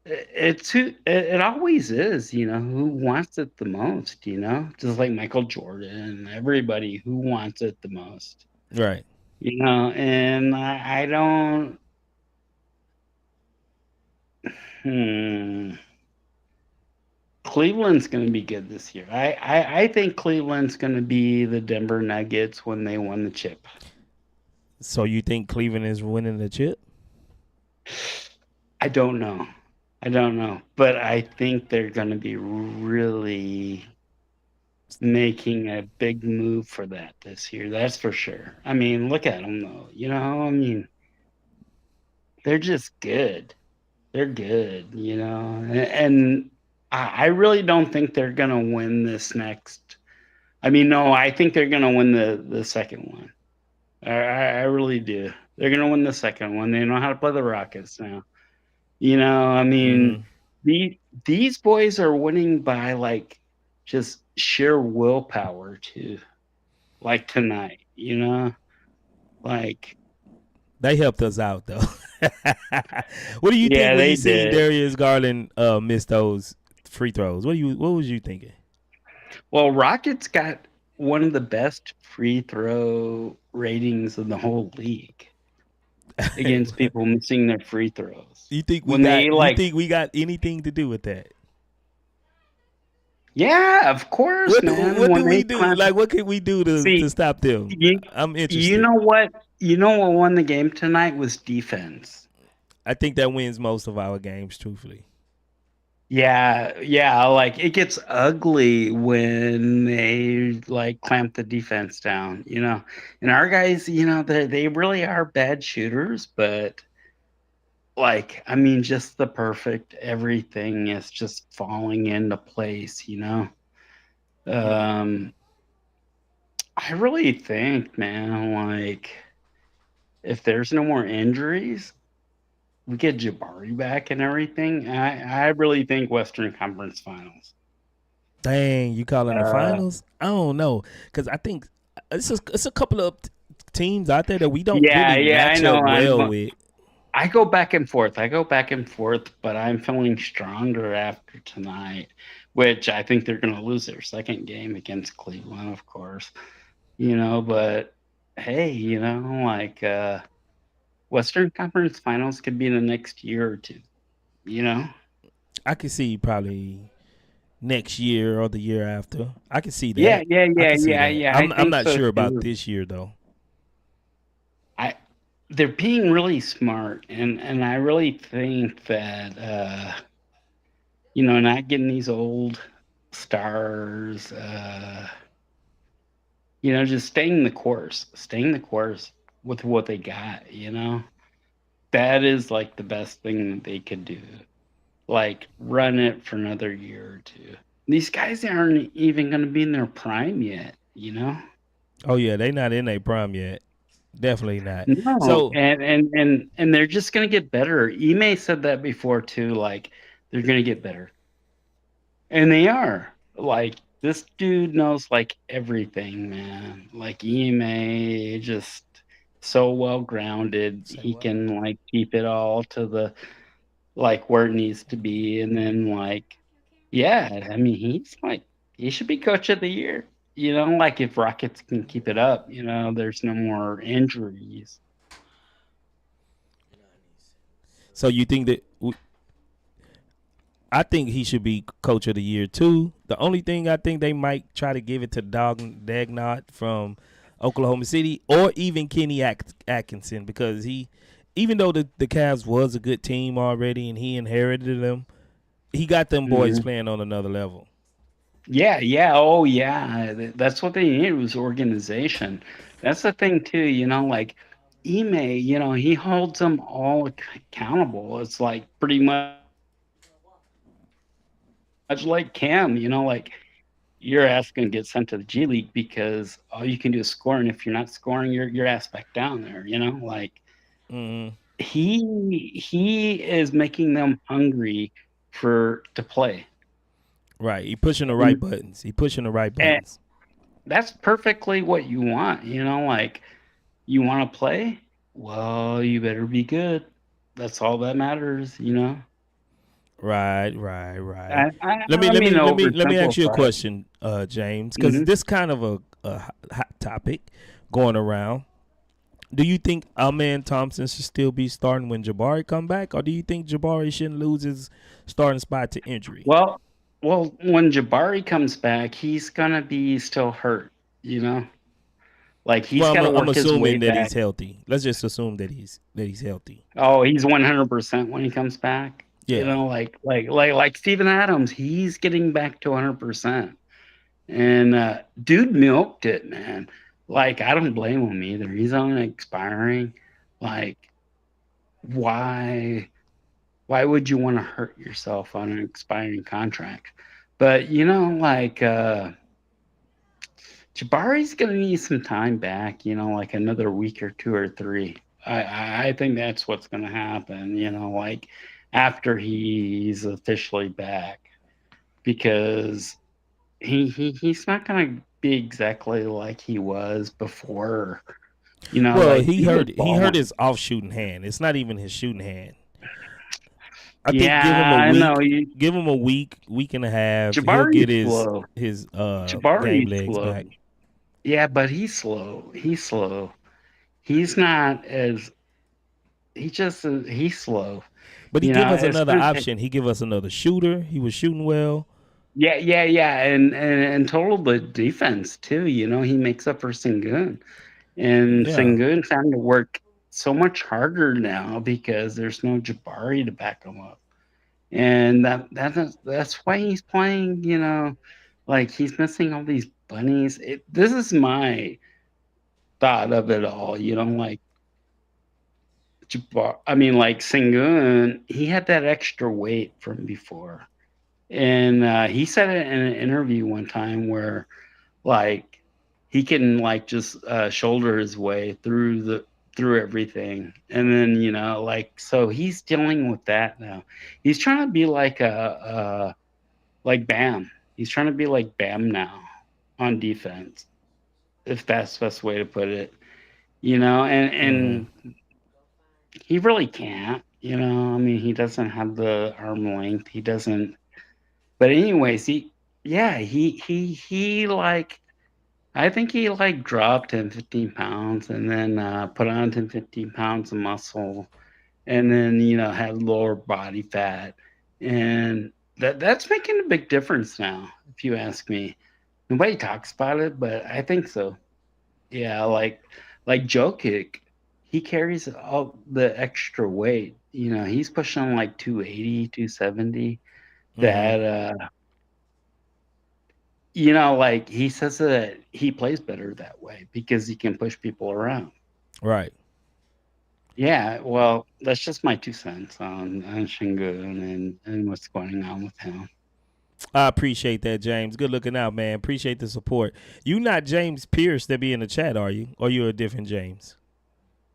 B: it always is, who wants it the most, just like Michael Jordan, everybody who wants it the most,
A: right?
B: and I don't. Hmm, Cleveland's going to be good this year. I think Cleveland's going to be the Denver Nuggets when they won the chip.
A: So you think Cleveland is winning the chip?
B: I don't know. I don't know, but I think they're going to be really making a big move for that this year. That's for sure. I mean, look at them though. I mean, they're just good. They're good. And I really don't think they're going to win this next. I mean, no, I think they're going to win the second one. I really do. They're going to win the second one. They know how to play the Rockets now. I
A: Mm-hmm.
B: mean, the these boys are winning by like just sheer willpower too. Like tonight, like
A: They helped us out though. What do you think
B: yeah,
A: when
B: they
A: you seen
B: did.
A: Darius Garland miss those free throws? What was you thinking?
B: Well, Rockets got one of the best free throw ratings in the whole league against people missing their free throws. When they
A: You
B: like,
A: think we got anything to do with that?
B: yeah, of course, man.
A: What
B: When
A: do we
B: they
A: do?
B: clamp,
A: Like what can we do to
B: see,
A: stop them?
B: you
A: I'm
B: you
A: interested.
B: know what? You know what won the game tonight was defense.
A: I think that wins most of our games, truthfully.
B: Yeah, yeah, like it gets ugly when they like clamp the defense down, And our guys, they really are bad shooters, but like I mean just the perfect everything is just falling into place.
A: Mm.
B: Um I really think, man, like if there's no more injuries, we get Jabari back and everything. I really think Western Conference Finals.
A: Dang, you calling the
B: Uh
A: finals? I don't know, cause I think it's a couple of teams out there that we don't
B: Yeah,
A: really
B: yeah, I
A: match
B: know.
A: up well with.
B: I go back and forth. I go back and forth, but I'm feeling stronger after tonight, which I think they're going to lose their second game against Cleveland, of course. But hey, like Western Conference Finals could be in the next year or two. You know?
A: I can see probably next year or the year after. I can see
B: Yeah,
A: that.
B: yeah,
A: I
B: yeah,
A: can see
B: yeah,
A: that.
B: yeah. I
A: I'm
B: think
A: not
B: so
A: sure about
B: too.
A: this year though.
B: I They're being really smart, and I really think that not getting these old stars, just staying the course with what they got. That is like the best thing that they could do. Like run it for another year or two. These guys aren't even going to be in their prime yet.
A: Oh yeah, they not in their prime yet. Definitely not.
B: No,
A: So
B: and they're just going to get better. Ime said that before too. Like they're going to get better, and they are. Like this dude knows like everything, man. Like Ime just so well grounded.
A: say
B: He
A: what?
B: can like keep it all to the like where it needs to be, and then like yeah, I mean he should be coach of the year. Like if Rockets can keep it up, there's no more injuries.
A: So you think that I think he should be coach of the year too. The only thing I think they might try to give it to Dagnott from Oklahoma City or even Kenny Atkinson because even though the Cavs was a good team already and he inherited them, he got them boys
B: Mhm.
A: playing on another level.
B: Yeah, yeah, oh yeah. That's what they needed was organization. That's the thing too, like Ime, he holds them all accountable. It's like pretty much like Cam, like your ass gonna get sent to the G League because all you can do is score, and if you're not scoring, your ass back down there. Like
A: Mm-hmm.
B: he is making them hungry to play,
A: Right, he pushing the right
B: and,
A: buttons. He pushing the right
B: and
A: buttons.
B: that's perfectly what you want. Like you want to play, well, you better be good. That's all that matters.
A: Right, right, right.
B: I, I,
A: Let me
B: I
A: let
B: mean,
A: me let me let me ask you a
B: oversimplify it.
A: question, James, because
B: Hmm.
A: this kind of a hot topic going around. Do you think Amen Thompson should still be starting when Jabari come back, or do you think Jabari shouldn't lose his starting spot to injury?
B: Well, when Jabari comes back, he's gonna be still hurt. You know, like he's
A: Well,
B: got to
A: I'm
B: work his way
A: assuming that
B: back.
A: he's healthy. Let's just assume that he's healthy.
B: Oh, he's 100% when he comes back.
A: Yeah.
B: Like Steven Adams, he's getting back to 100%. And dude milked it, man. Like I don't blame him either. He's on expiring. Like why why would you want to hurt yourself on an expiring contract? But like Jabari's gonna need some time back, like another week or two or three. I think that's what's gonna happen, like after he's officially back. Because he's not gonna be exactly like he was before.
A: Well,
B: Like he was
A: he hurt
B: balling.
A: his off shooting hand. It's not even his shooting hand. I think
B: Yeah, I know.
A: give him a week and a half. He'll get
B: Jabari's slow.
A: his game
B: Jabari's
A: legs
B: slow.
A: back.
B: Yeah, but he's slow. He's slow. He's not as he's slow.
A: But he give us
B: It's
A: another
B: gonna take.
A: option. He give us another shooter. He was shooting well.
B: Yeah, yeah, yeah, and total the defense too. He makes up for Sengun, and
A: Yeah.
B: Sengun's having to work so much harder now because there's no Jabari to back him up, and that's why he's playing. Like he's missing all these bunnies. This is my thought of it all. Like I mean, like Sengun, he had that extra weight from before. And he said it in an interview one time where, like, he can like just shoulder his way through everything, and then like so he's dealing with that now. He's trying to be like like Bam. He's trying to be like Bam now on defense, if that's the best way to put it. and
A: Mm-hmm.
B: he really can't. I mean, he doesn't have the arm length. He doesn't. But anyways, yeah, he like I think he like dropped 10, 15 pounds and then put on 10, 15 pounds of muscle and then, had lower body fat. And that's making a big difference now, if you ask me. Nobody talks about it, but I think so. Yeah, like Jokic, he carries all the extra weight. He's pushing like 280, 270.
A: Mm-hmm.
B: That like he says that he plays better that way because he can push people around.
A: Right.
B: Yeah, well, that's just my 2 cents on Shingun and what's going on with him.
A: I appreciate that, James. Good looking out, man. Appreciate the support. You not James Pierce that be in the chat, are you? Or you a different James?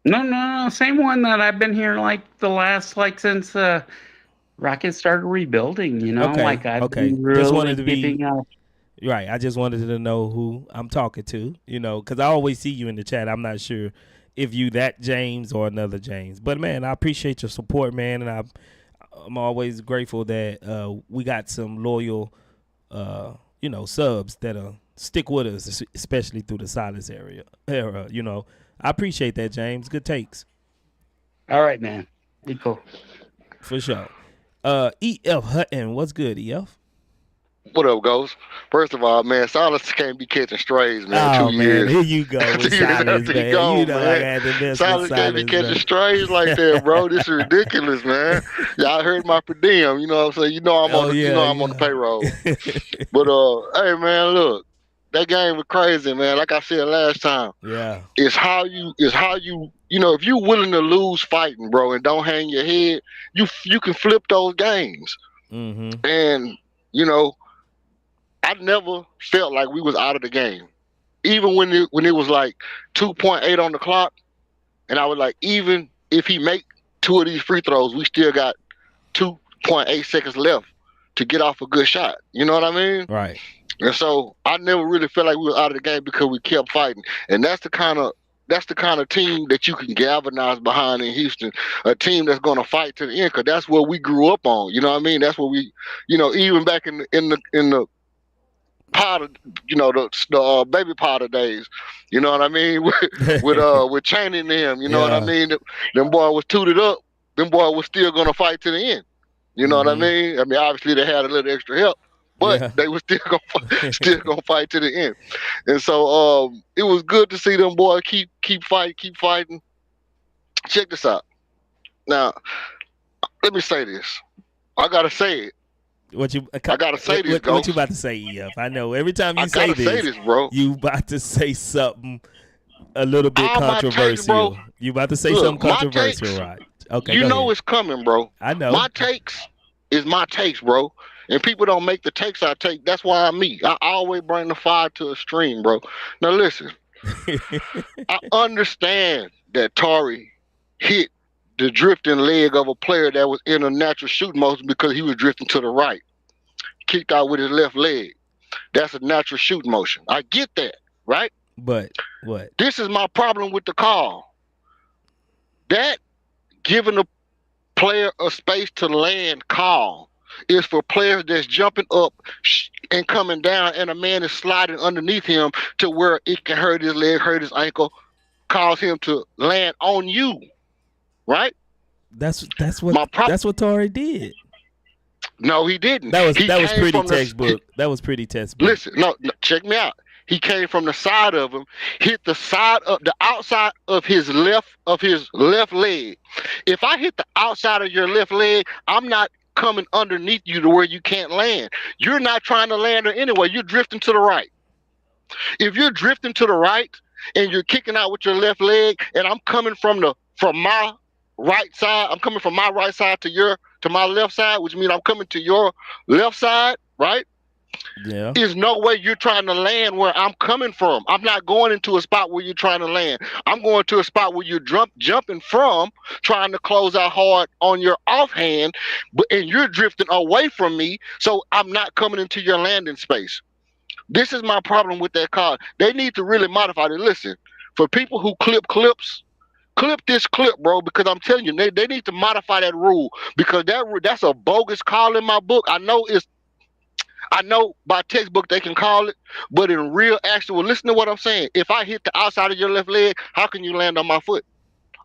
B: No, no, no, same one that I've been here like the last like since Rockets started rebuilding.
A: Okay,
B: Like I've
A: okay.
B: been
A: Just wanted
B: really
A: to be
B: keeping up.
A: right. I just wanted to know who I'm talking to, because I always see you in the chat. I'm not sure if you that James or another James. But man, I appreciate your support, man, and I'm always grateful that we got some loyal, subs that stick with us, especially through the silence era. I appreciate that, James. Good takes
B: All right, man. Be cool.
A: for sure. EF Hutton, what's good, EF?
C: What up, Ghost? First of all, man, Silas can't be catching strays, man.
A: Oh
C: Two
A: man,
C: years,
A: here you go with
C: 2 years
A: silence,
C: after he
A: man. You
C: gone,
A: know I
C: man.
A: got to mess with
C: Silas can't be
A: silence,
C: catching
A: man.
C: strays like that, bro. This is ridiculous, man. Y'all heard my per diem, you know what I'm saying?
A: Oh yeah,
C: I'm on the
A: yeah,
C: payroll. But hey, man, look, that game was crazy, man. Like I said last time,
A: yeah.
C: if you willing to lose fighting, bro, and don't hang your head, you can flip those games.
A: Mm-hmm.
C: And you know, I never felt like we was out of the game. Even when it was like 2.8 on the clock, and I was like, even if he make two of these free throws, we still got 2.8 seconds left to get off a good shot. You know what I mean?
A: Right.
C: And so I never really felt like we were out of the game because we kept fighting. And that's the kind of team that you can galvanize behind in Houston, a team that's going to fight to the end. Because that's what we grew up on. You know what I mean? That's what we, even back in the Potter, the baby Potter days. You know what I mean? With Chaney and them. You know what I
A: Yeah.
C: mean? Them boy was tooted up. Them boy was still gonna fight to the end. You know what I
A: Mm-hmm.
C: mean? I mean, obviously they had a little extra help, but
A: Yeah.
C: they were still gonna still gonna fight to the end. And so it was good to see them boys keep fighting, keep fighting. Check this out. Now, let me say this. I gotta say it.
A: what you
C: I gotta say this,
A: what you
C: Ghost.
A: about to say, EF? I know every time
C: I
A: you say
C: gotta say
A: this,
C: this, bro.
A: you about to say something a little bit
C: All my takes, bro.
A: controversial. You about to say
C: Look,
A: something
C: my
A: controversial,
C: takes.
A: right? Okay,
C: You
A: go
C: know
A: ahead.
C: it's coming, bro.
A: I know.
C: My takes is my takes, bro. And people don't make the takes I take. That's why I'm me. I always bring the fire to a stream, bro. Now listen, I understand that Tari hit the drifting leg of a player that was in a natural shooting motion because he was drifting to the right. Kicked out with his left leg. That's a natural shooting motion. I get that, right?
A: but what?
C: This is my problem with the call. That giving a player a space to land call is for players that's jumping up and coming down, and a man is sliding underneath him to where it can hurt his leg, hurt his ankle, cause him to land on you, right?
A: That's
C: My
A: what
C: prop.
A: that's what Tori did.
C: No, he didn't.
A: That was
C: He
A: that was
C: came
A: pretty
C: from the.
A: textbook. That was pretty textbook.
C: Listen, no, check me out. He came from the side of him, hit the outside of his left leg. If I hit the outside of your left leg, I'm not coming underneath you to where you can't land. You're not trying to land there anyway. You're drifting to the right. If you're drifting to the right and you're kicking out with your left leg, and I'm coming from my right side, I'm coming from my right side to my left side, which means I'm coming to your left side, right?
A: Yeah.
C: There's no way you're trying to land where I'm coming from. I'm not going into a spot where you're trying to land. I'm going to a spot where you're jumping from, trying to close out hard on your offhand, and you're drifting away from me, so I'm not coming into your landing space. This is my problem with that card. They need to really modify it. Listen, For people who clip clips, clip this clip, bro, because I'm telling you, they need to modify that rule because that's a bogus call in my book. I know by textbook they can call it, but in real actual, listen to what I'm saying. If I hit the outside of your left leg, how can you land on my foot?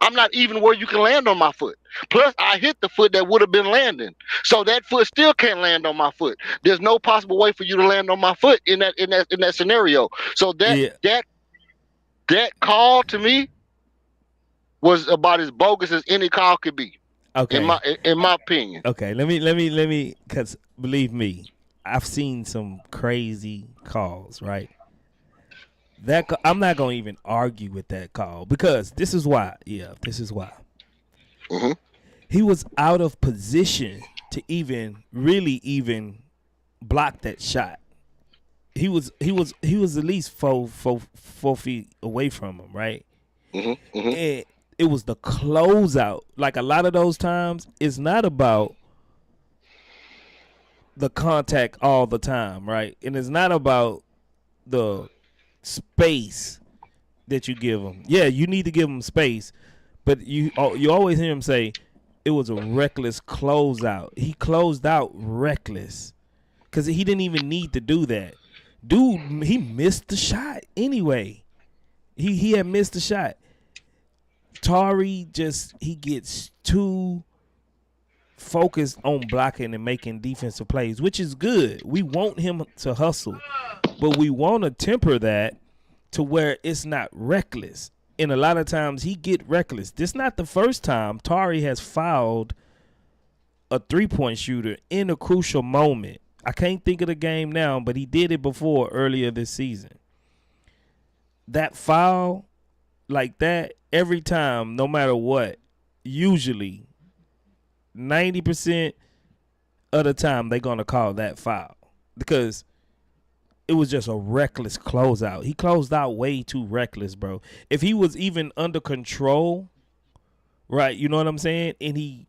C: I'm not even where you can land on my foot. Plus, I hit the foot that would have been landing, so that foot still can't land on my foot. There's no possible way for you to land on my foot in that scenario. So
A: Yeah.
C: that call to me was about as bogus as any call could be.
A: Okay.
C: In my opinion.
A: Okay. Let me. Cause believe me, I've seen some crazy calls. Right. I'm not gonna even argue with that call because this is why. Yeah. This is why.
C: Mm-hmm.
A: He was out of position to even block that shot. He was at least four feet away from him, right?
C: Mm-hmm. Mm-hmm.
A: And it was the closeout. Like a lot of those times, it's not about the contact all the time, right? And it's not about the space that you give him. Yeah, you need to give him space, but you always hear him say it was a reckless closeout. He closed out reckless because he didn't even need to do that. Dude, he missed the shot anyway. He had missed the shot. Tari he gets too focused on blocking and making defensive plays, which is good. We want him to hustle, but we want to temper that to where it's not reckless. And a lot of times he get reckless. This not the first time Tari has fouled a three-point shooter in a crucial moment. I can't think of the game now, but he did it before earlier this season. That foul like that every time, no matter what, usually 90% of the time they're going to call that foul because it was just a reckless closeout. He closed out way too reckless, bro. If he was even under control, right, you know what I'm saying, and he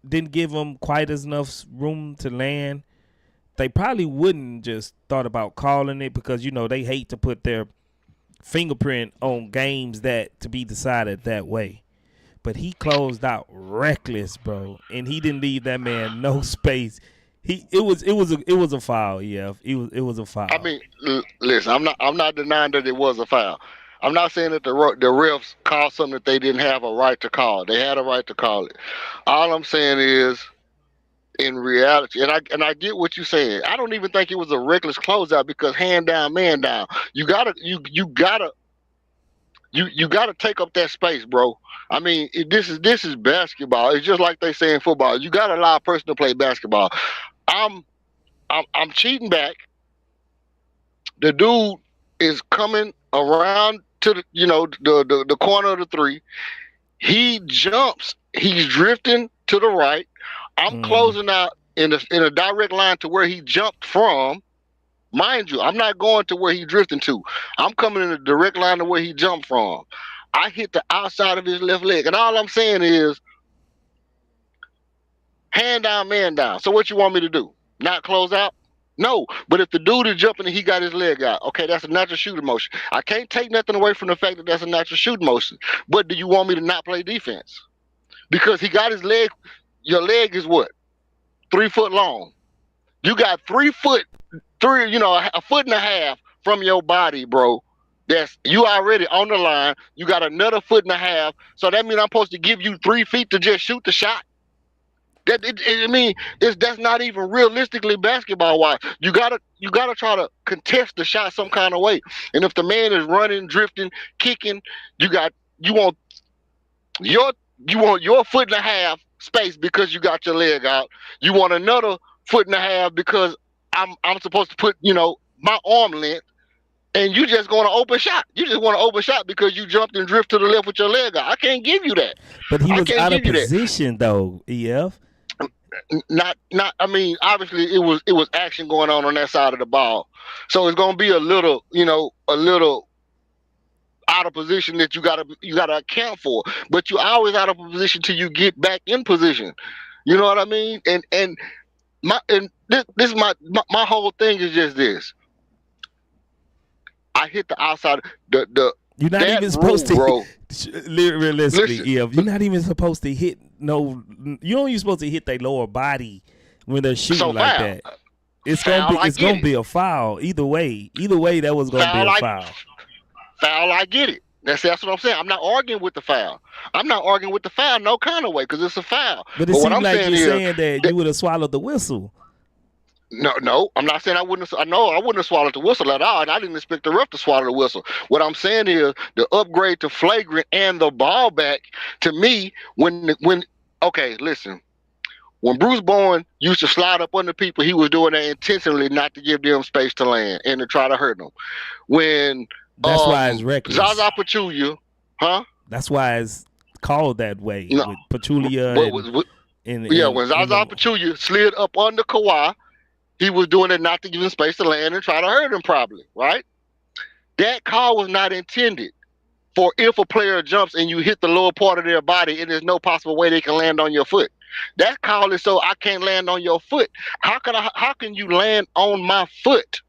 A: didn't give him quite as enough room to land, they probably wouldn't just thought about calling it because, you know, they hate to put their fingerprint on games that to be decided that way. But he closed out reckless, bro, and he didn't leave that man no space. It was a foul, yeah. It was a foul.
C: I mean, listen, I'm not denying that it was a foul. I'm not saying that the refs called something that they didn't have a right to call. They had a right to call it. All I'm saying is, in reality, and I get what you're saying. I don't even think it was a reckless closeout because hand down, man down. You gotta take up that space, bro. I mean, this is basketball. It's just like they say in football. You gotta allow a person to play basketball. I'm cheating back. The dude is coming around to the corner of the three. He jumps. He's drifting to the right. I'm closing out in a direct line to where he jumped from. Mind you, I'm not going to where he's drifting to. I'm coming in a direct line to where he jumped from. I hit the outside of his left leg. And all I'm saying is hand down, man down. So what you want me to do? Not close out? No. But if the dude is jumping and he got his leg out, okay, that's a natural shooting motion. I can't take nothing away from the fact that that's a natural shooting motion. But do you want me to not play defense? Because he got his leg. Your leg is what? 3 foot long. You got 3 foot, a foot and a half from your body, bro. You already on the line. You got another foot and a half. So that means I'm supposed to give you 3 feet to just shoot the shot. That's not even realistically basketball wise. You gotta try to contest the shot some kind of way. And if the man is running, drifting, kicking, you want your foot and a half space because you got your leg out. You want another foot and a half because I'm supposed to put my arm length, and you just going to open shot. You just want to open shot because you jumped and drift to the left with your leg out. I can't give you that.
A: But he was out of position though, EF.
C: Not. I mean, obviously it was action going on that side of the ball, so it's gonna be a little out of position that you gotta account for. But you're always out of position till you get back in position. You know what I mean? And this is my whole thing is just this. I hit the outside. The
A: You're not
C: that
A: even supposed to
C: bro.
A: realistically,
C: Listen,
A: you're not even supposed to hit no. You don't even supposed to hit their lower body when they're shooting
C: so
A: like
C: foul.
A: that. It's
C: Foul,
A: gonna be a foul either way. Either way, that was gonna be a foul.
C: Foul, I get it. That's what I'm saying. I'm not arguing with the foul. I'm not arguing with the foul no kind of way because it's a foul.
A: But it
C: what
A: seems
C: I'm
A: like
C: saying
A: you're
C: is
A: saying that you would have swallowed the whistle.
C: No, I'm not saying I wouldn't. I know I wouldn't have swallowed the whistle at all, and I didn't expect the ref to swallow the whistle. What I'm saying is the upgrade to flagrant and the ball back to me when okay, listen. When Bruce Bowen used to slide up under people, he was doing that intentionally not to give them space to land and to try to hurt them. When
A: that's why it's reckless.
C: Zaza Pachulia, huh?
A: That's why it's called that way
C: No.
A: with Pachulia.
C: When Zaza Pachulia slid up under Kawhi, he was doing it not to give him space to land and try to hurt him, probably, right? That call was not intended for if a player jumps and you hit the lower part of their body and there's no possible way they can land on your foot. That call is so I can't land on your foot. How can you land on my foot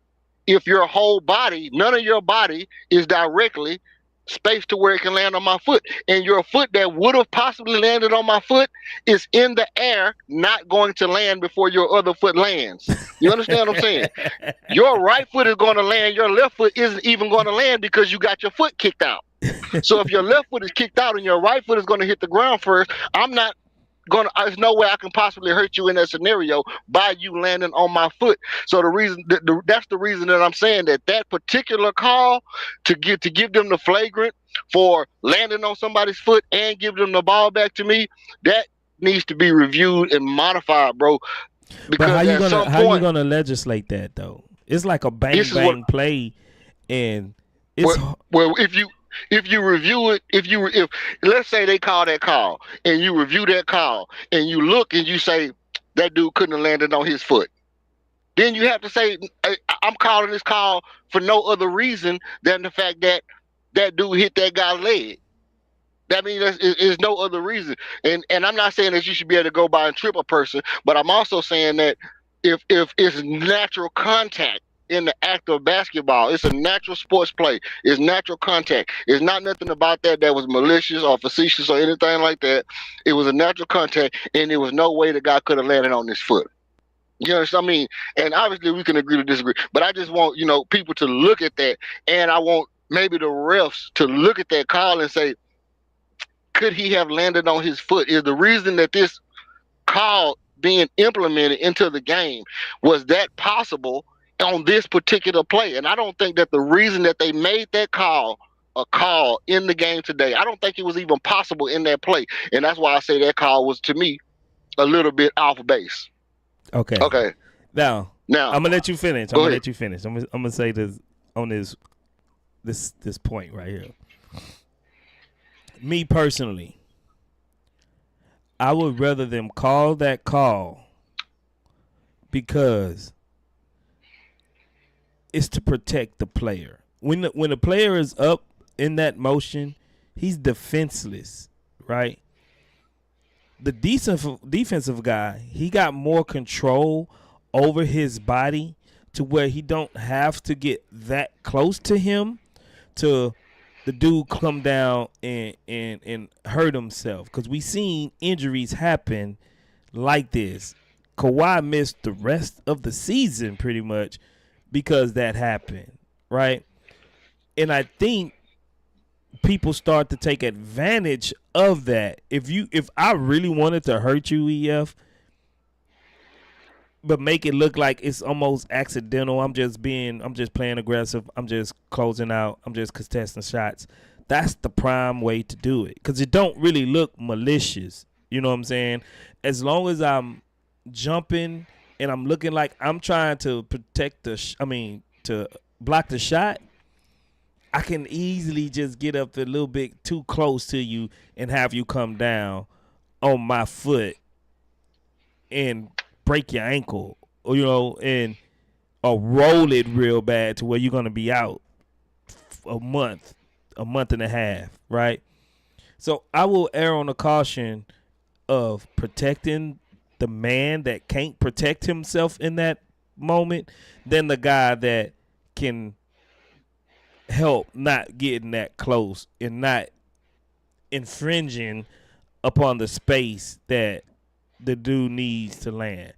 C: if your whole body, none of your body is directly spaced to where it can land on my foot, and your foot that would have possibly landed on my foot is in the air, not going to land before your other foot lands. You understand what I'm saying? Your right foot is going to land, your left foot isn't even going to land because you got your foot kicked out. So if your left foot is kicked out and your right foot is going to hit the ground first, there's no way I can possibly hurt you in that scenario by you landing on my foot. So that's the reason that I'm saying that particular call to give them the flagrant for landing on somebody's foot and give them the ball back to me, that needs to be reviewed and modified, bro.
A: Because how you gonna legislate that though? It's like a bang play, and it's
C: well if you review it, if let's say they call that call and you review that call and you look and you say that dude couldn't have landed on his foot, then you have to say I'm calling this call for no other reason than the fact that that dude hit that guy's leg. That means there's no other reason. And I'm not saying that you should be able to go by and trip a person, but I'm also saying that if it's natural contact in the act of basketball, it's a natural sports play. It's natural contact. It's not nothing about that was malicious or facetious or anything like that. It was a natural contact, and there was no way the guy could have landed on his foot. You know what I mean? And obviously we can agree to disagree, but I just want, people to look at that, and I want maybe the refs to look at that call and say, could he have landed on his foot? Is the reason that this call being implemented into the game, was that possible on this particular play? And I don't think that the reason that they made that call a call in the game today, I don't think it was even possible in that play. And that's why I say that call was, to me, a little bit off base.
A: Okay. Now I'm gonna let you finish. I'm gonna say this on this point right here. Me personally, I would rather them call that call because it's to protect the player. When the player is up in that motion, he's defenseless, right? The defensive guy, he got more control over his body to where he don't have to get that close to him to the dude come down and hurt himself. Because we seen injuries happen like this. Kawhi missed the rest of the season pretty much because that happened, right? And I think people start to take advantage of that. If I really wanted to hurt you, EF, but make it look like it's almost accidental, I'm just playing aggressive, I'm just closing out, I'm just contesting shots, that's the prime way to do it. Because it don't really look malicious. You know what I'm saying? As long as I'm jumping and I'm looking like I'm trying to protect to block the shot, I can easily just get up a little bit too close to you and have you come down on my foot and break your ankle, or or roll it real bad to where you're gonna be out a month and a half, right? So I will err on the caution of protecting the man that can't protect himself in that moment than the guy that can help not getting that close and not infringing upon the space that the dude needs to land.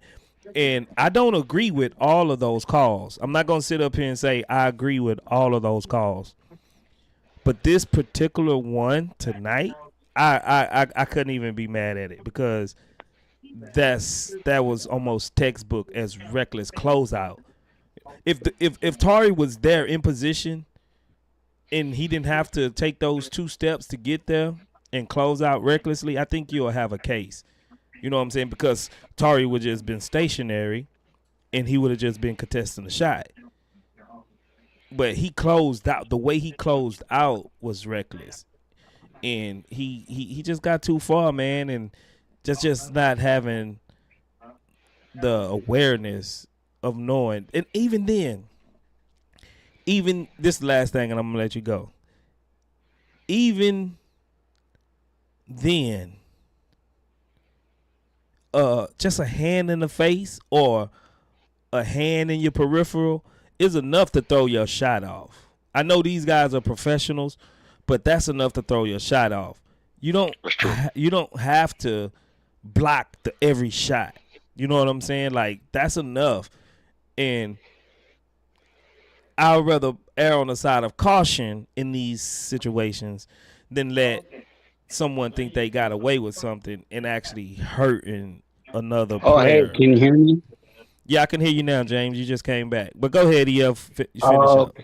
A: And I don't agree with all of those calls. I'm not going to sit up here and say I agree with all of those calls. But this particular one tonight, I couldn't even be mad at it because that was almost textbook as reckless closeout. If Tari was there in position and he didn't have to take those 2 steps to get there and close out recklessly, I think you'll have a case. You know what I'm saying? Because Tari would just been stationary and he would have just been contesting the shot. But he closed out. The way he closed out was reckless. And he just got too far, man, and just not having the awareness of knowing. And even then, even this last thing, and I'm going to let you go. Even then, just a hand in the face or a hand in your peripheral is enough to throw your shot off. I know these guys are professionals, but that's enough to throw your shot off. You don't have to block every shot. You know what I'm saying? Like, that's enough. And I would rather err on the side of caution in these situations than let someone think they got away with something and actually hurting another player.
B: Hey, can you hear me?
A: Yeah, I can hear you now, James. You just came back. But go ahead, EF. Finish up.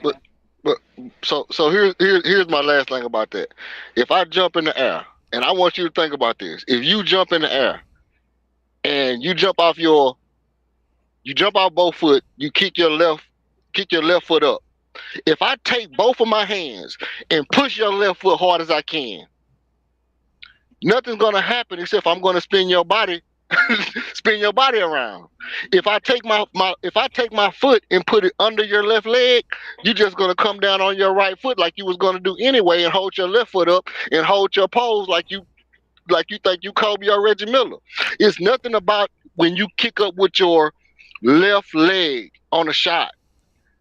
C: But so here's my last thing about that. If I jump in the air, and I want you to think about this. If you jump in the air and you jump off both foot, you kick your left foot up. If I take both of my hands and push your left foot hard as I can, nothing's gonna happen except I'm gonna spin your body around. If I take my foot and put it under your left leg, you're just gonna come down on your right foot like you was gonna do anyway, and hold your left foot up and hold your pose like you think you Kobe or Reggie Miller. It's nothing about when you kick up with your left leg on a shot.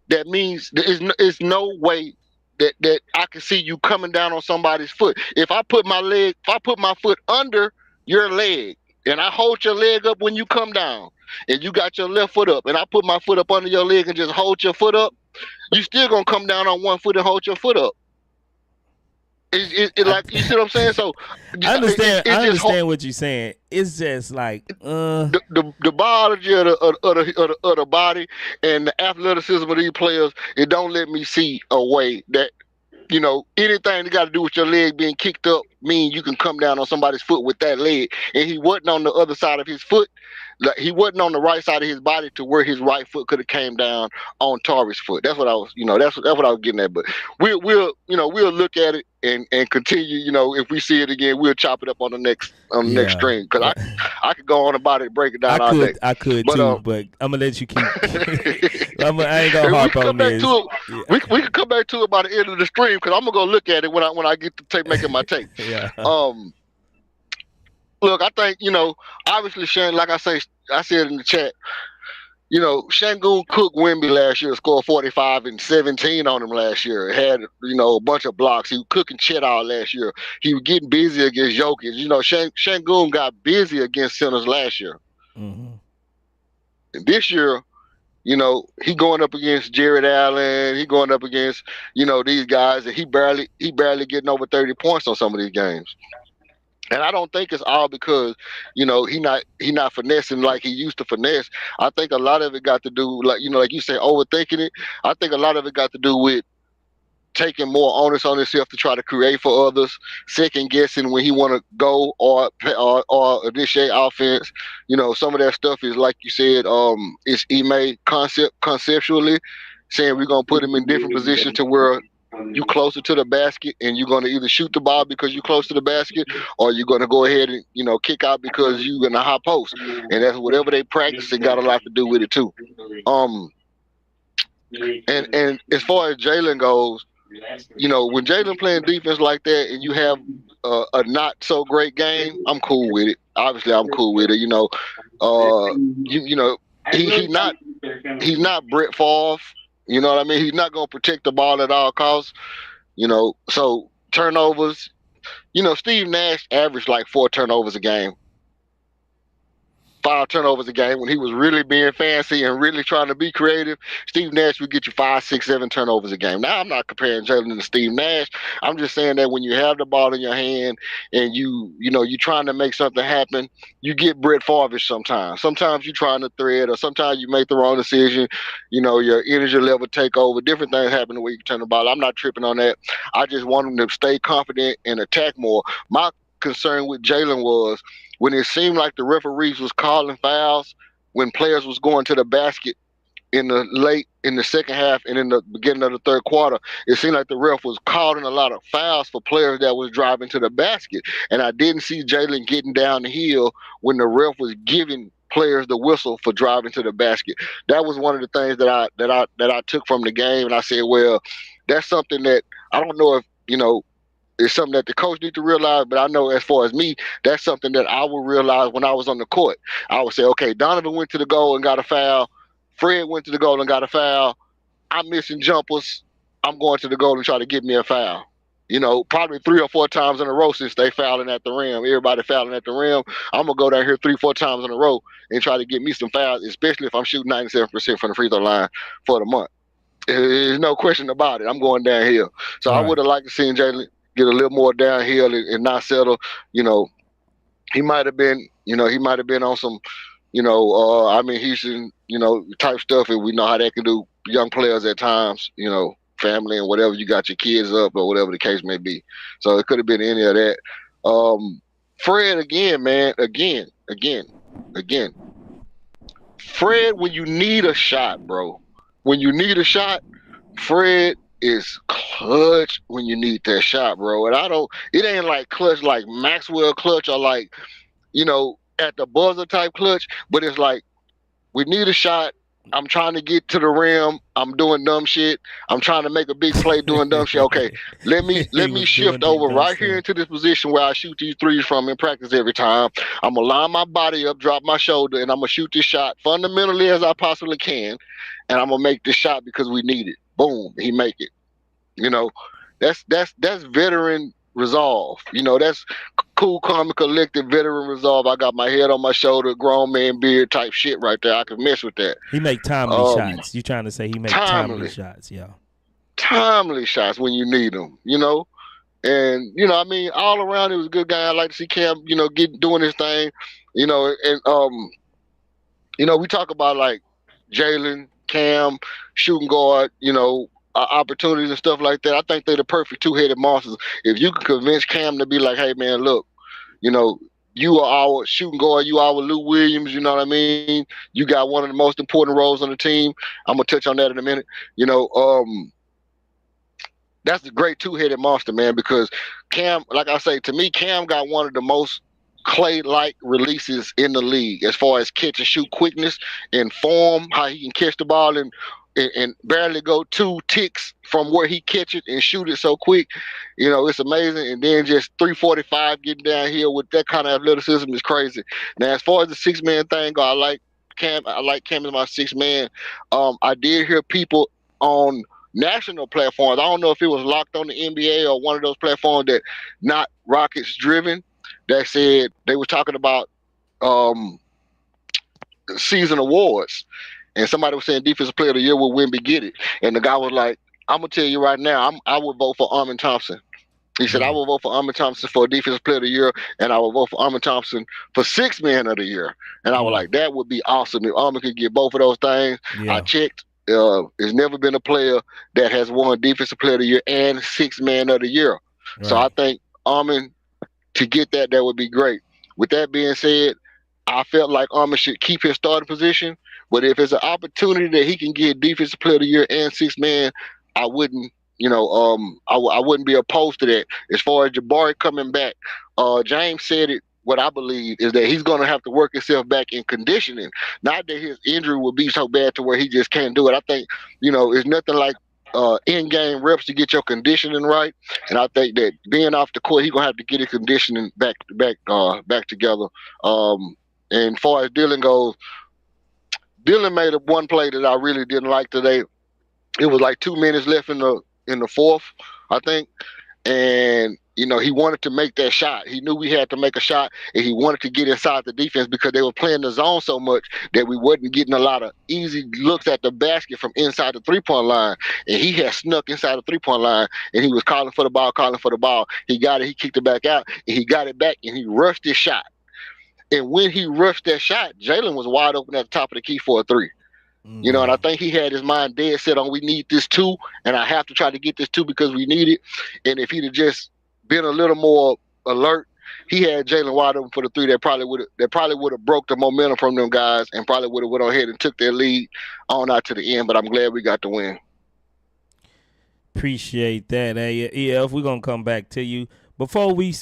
C: That means there's no way that I can see you coming down on somebody's foot. If I put my foot under your leg and I hold your leg up when you come down and you got your left foot up and I put my foot up under your leg and just hold your foot up, you still gonna come down on one foot and hold your foot up. It like, you see what I'm saying? So
A: I understand. I understand what you're saying. It's just like
C: the biology of the body and the athleticism of these players. It don't let me see a way that, you know, anything that got to do with your leg being kicked up mean you can come down on somebody's foot with that leg. And he wasn't on the other side of his foot. Like, he wasn't on the right side of his body to where his right foot could have came down on Tari's foot. That's what I was, that's what I was getting at. But we'll look at it and continue. You know, if we see it again, we'll chop it up on the next stream. Because I could go on about it, break it down all day.
A: I could too, but I'm gonna let you keep. I ain't gonna harp on this.
C: We can come back to it by the end of the stream because I'm gonna go look at it when I get to making my take.
A: Yeah.
C: Look, I think, obviously Shane, like I said in the chat, Sengun cooked Wemby last year, scored 45 and 17 on him last year. Had, a bunch of blocks. He was cooking Chet out last year. He was getting busy against Jokic. Sengun got busy against centers last year.
A: Mm-hmm.
C: And this year, he going up against Jared Allen. He going up against, these guys, and he barely getting over 30 points on some of these games. And I don't think it's all because, he not finessing like he used to finesse. I think a lot of it got to do, like you say, overthinking it. I think a lot of it got to do with taking more onus on himself to try to create for others, second guessing when he want to go or initiate offense. Some of that stuff is, like you said, it's Ime conceptually saying we're going to put him in different positions to where you closer to the basket and you're going to either shoot the ball because you're close to the basket or you're going to go ahead and, kick out because you're in a high post. And that's whatever they practice, it got a lot to do with it too. And as far as Jalen goes, when Jalen playing defense like that and you have a not so great game, I'm cool with it. Obviously, I'm cool with it. He's not Brett Favre. You know what I mean? He's not going to protect the ball at all costs. So turnovers. Steve Nash averaged like 4 turnovers a game. 5 turnovers a game. When he was really being fancy and really trying to be creative, Steve Nash would get you 5, 6, 7 turnovers a game. Now, I'm not comparing Jalen to Steve Nash. I'm just saying that when you have the ball in your hand and you're trying to make something happen, you get Brett Favre sometimes. Sometimes you're trying to thread, or sometimes you make the wrong decision. Your energy level take over. Different things happen the way you turn the ball. I'm not tripping on that. I just want him to stay confident and attack more. My concern with Jalen was when it seemed like the referees was calling fouls when players was going to the basket in the second half and in the beginning of the third quarter, it seemed like the ref was calling a lot of fouls for players that was driving to the basket. And I didn't see Jalen getting down the hill when the ref was giving players the whistle for driving to the basket. That was one of the things that I took from the game, and I said, well, that's something that I don't know if it's something that the coach need to realize, but I know as far as me, that's something that I will realize when I was on the court. I would say, okay, Donovan went to the goal and got a foul. Fred went to the goal and got a foul. I'm missing jumpers. I'm going to the goal and try to get me a foul. Probably 3 or 4 times in a row since they fouling at the rim. Everybody fouling at the rim. I'm going to go down here 3, 4 times in a row and try to get me some fouls, especially if I'm shooting 97% from the free throw line for the month. There's no question about it. I'm going downhill. So I would have liked to see Jalen get a little more downhill and not settle. He might have been on some, Houston, type stuff, and we know how that can do young players at times, family and whatever, you got your kids up or whatever the case may be. So it could have been any of that. Fred, again, man, again. Fred, when you need a shot, bro, Fred is clutch when you need that shot, bro. And it ain't like clutch like Maxwell clutch or like, at the buzzer type clutch, but it's like, we need a shot. I'm trying to get to the rim. I'm doing dumb shit. I'm trying to make a big play doing dumb shit. Okay, let me shift over right here into this position where I shoot these threes from in practice every time. I'm going to line my body up, drop my shoulder, and I'm going to shoot this shot fundamentally as I possibly can, and I'm going to make this shot because we need it. Boom, he make it. That's veteran resolve. That's cool, calm, and collected veteran resolve. I got my head on my shoulder, grown man beard type shit right there. I can mess with that.
A: He make timely shots. You trying to say he make timely shots? Yeah.
C: Timely shots when you need them. And all around he was a good guy. I like to see Cam, doing his thing. And we talk about like Jalen, Cam, shooting guard, opportunities and stuff like that. I think they're the perfect two-headed monsters. If you can convince Cam to be like, hey, man, look, you are our shooting guard, you are our Lou Williams, you know what I mean? You got one of the most important roles on the team. I'm going to touch on that in a minute. That's a great two-headed monster, man, because Cam, like I say, to me, Cam got one of the most Clay-like releases in the league as far as catch and shoot quickness and form, how he can catch the ball and barely go 2 ticks from where he catch it and shoot it so quick. It's amazing. And then just 345 getting down here with that kind of athleticism is crazy. Now, as far as the 6-man thing, I like Cam as my 6-man. I did hear people on national platforms. I don't know if it was Locked on the NBA or one of those platforms that not Rockets driven, that said they were talking about season awards. And somebody was saying Defensive Player of the Year will Wemby get it. And the guy was like, I'm going to tell you right now, I would vote for Armin Thompson. He said, I will vote for Armin Thompson for Defensive Player of the Year, and I will vote for Armin Thompson for 6-man of the year. And I was like, that would be awesome if Armin could get both of those things. Yeah. I checked. There's never been a player that has won Defensive Player of the Year and 6-man of the year. Right. So I think Armin, to get that would be great. With that being said, I felt like Armin should keep his starting position. But if it's an opportunity that he can get Defensive Player of the Year and 6-man, I wouldn't, I wouldn't be opposed to that. As far as Jabari coming back, James said it. What I believe is that he's going to have to work himself back in conditioning. Not that his injury will be so bad to where he just can't do it. I think, it's nothing like in-game reps to get your conditioning right. And I think that being off the court, he's going to have to get his conditioning back together. And as far as Dillon goes, Dillon made one play that I really didn't like today. It was like 2 minutes left in the fourth, I think. And he wanted to make that shot. He knew we had to make a shot, and he wanted to get inside the defense because they were playing the zone so much that we wasn't getting a lot of easy looks at the basket from inside the 3-point line. And he had snuck inside the 3-point line, and he was calling for the ball. He got it. He kicked it back out, and he got it back, and he rushed his shot. And when he rushed that shot, Jalen was wide open at the top of the key for a three. And I think he had his mind dead set on we need this too, and I have to try to get this too because we need it. And if he'd have just been a little more alert, he had Jalen wide open for the three. That probably would have broke the momentum from them guys and probably would have went on ahead and took their lead on out to the end. But I'm glad we got the win.
A: Appreciate that. Hey, EF, we're gonna come back to you. Before we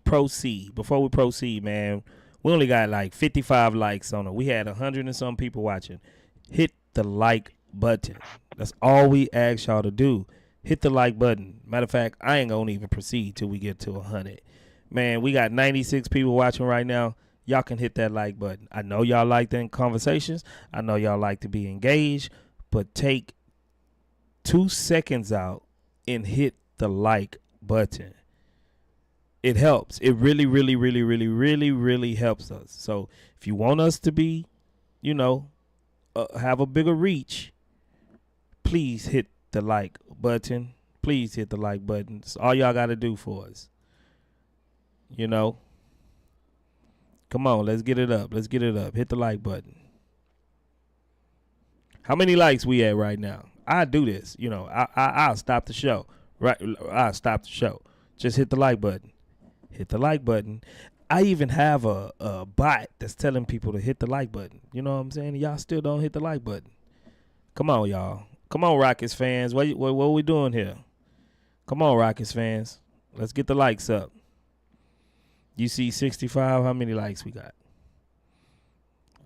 A: proceed, man, we only got like 55 likes on it. We had 100 and some people watching. Hit the like button. That's all we ask y'all to do. Hit the like button. Matter of fact, I ain't gonna even proceed till we get to 100. Man, we got 96 people watching right now. Y'all can hit that like button. I know y'all like them conversations. I know y'all like to be engaged, but take 2 seconds out and hit the like button. It helps. It really, really, really, really, really, really helps us. So if you want us to be, have a bigger reach, please hit the like button. Please hit the like button. It's all y'all got to do for us. Come on, let's get it up. Hit the like button. How many likes we at right now? I do this. I'll stop the show. Right? I'll stop the show. Just hit the like button. Hit the like button. I even have a bot that's telling people to hit the like button. You know what I'm saying? Y'all still don't hit the like button. Come on, y'all. Come on, Rockets fans. What are we doing here? Come on, Rockets fans. Let's get the likes up. You see 65. How many likes we got?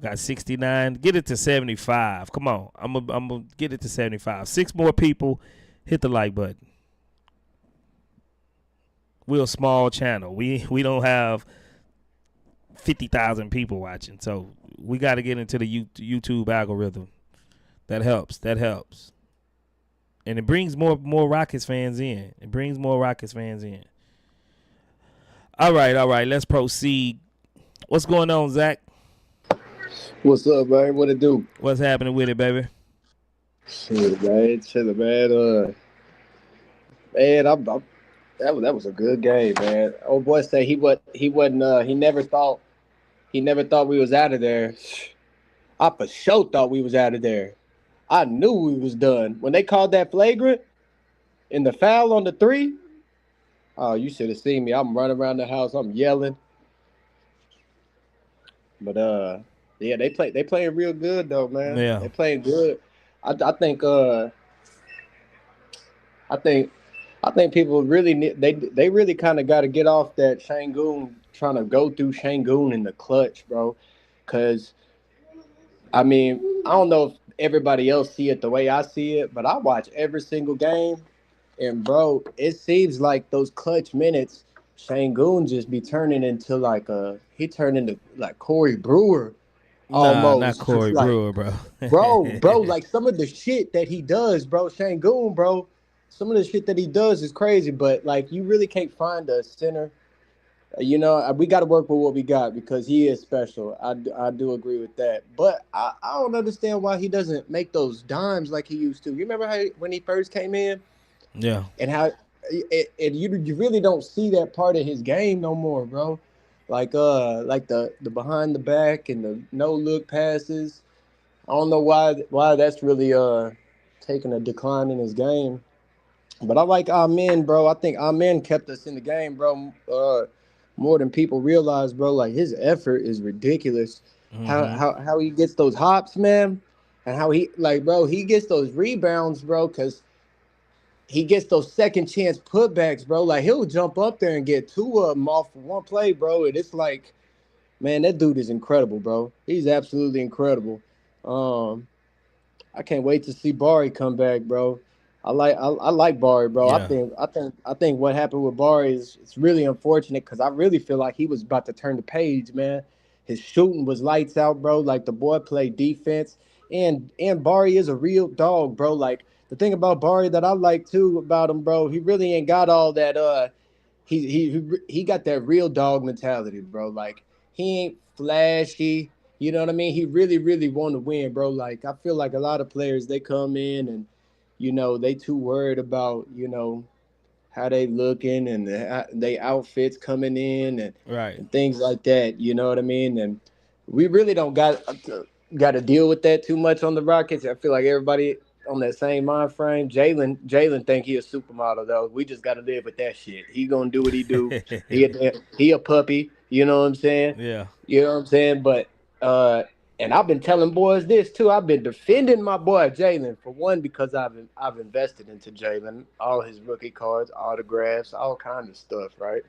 A: Got 69. Get it to 75. Come on. I'm gonna get it to 75. 6 more people. Hit the like button. We're a small channel. We don't have 50,000 people watching, so we got to get into the YouTube algorithm. That helps. And it brings more Rockets fans in. All right. Let's proceed. What's going on, Zach?
D: What's up, man? What it do?
A: What's happening with it, baby?
D: Shit, man. Chilling, man. Man, that was a good game, man. Old boy said he never thought we was out of there. I for sure thought we was out of there. I knew we was done. When they called that flagrant and the foul on the 3, oh, you should have seen me. I'm running around the house. I'm yelling. But yeah, they playing real good though, man.
A: Yeah.
D: They playing good. I think people really they really kind of got to get off that Sengun, trying to go through Sengun in the clutch, bro. Because I mean, I don't know if everybody else see it the way I see it, but I watch every single game, and bro, it seems like those clutch minutes, Sengun just be turning into like Corey Brewer. Almost.
A: Nah, not Corey Brewer, bro.
D: bro, like some of the shit that he does, bro, Sengun, bro. Some of the shit that he does is crazy, but like you really can't find a center. We got to work with what we got because he is special. I do agree with that, but I don't understand why he doesn't make those dimes like he used to. You remember when he first came in?
A: Yeah.
D: And how you really don't see that part of his game no more, bro. Like the behind the back and the no look passes. I don't know why that's really taking a decline in his game. But I like Amen, bro. I think Amen kept us in the game, bro. More than people realize, bro. Like his effort is ridiculous. Mm-hmm. How he gets those hops, man, and how he gets those rebounds, bro, because he gets those second chance putbacks, bro. Like he'll jump up there and get 2 of them off for one play, bro. And it's like, man, that dude is incredible, bro. He's absolutely incredible. I can't wait to see Bari come back, bro. I like Bari, bro. Yeah. I think what happened with Bari it's really unfortunate because I really feel like he was about to turn the page, man. His shooting was lights out, bro. Like the boy played defense, and Bari is a real dog, bro. Like the thing about Bari that I like too about him, bro, he really ain't got all that. He got that real dog mentality, bro. Like he ain't flashy. You know what I mean? He really want to win, bro. Like I feel like a lot of players they come in and they too worried about how they looking and they outfits coming in
A: Right.
D: and things like that. You know what I mean? And we really don't got to deal with that too much on the Rockets. I feel like everybody on that same mind frame. Jalen think he a supermodel though. We just got to live with that shit. He gonna do what he do. He a puppy. You know what I'm saying?
A: Yeah.
D: You know what I'm saying? But uh, and I've been telling boys this too. I've been defending my boy Jalen for one because I've invested into Jalen, all his rookie cards, autographs, all kind of stuff, right?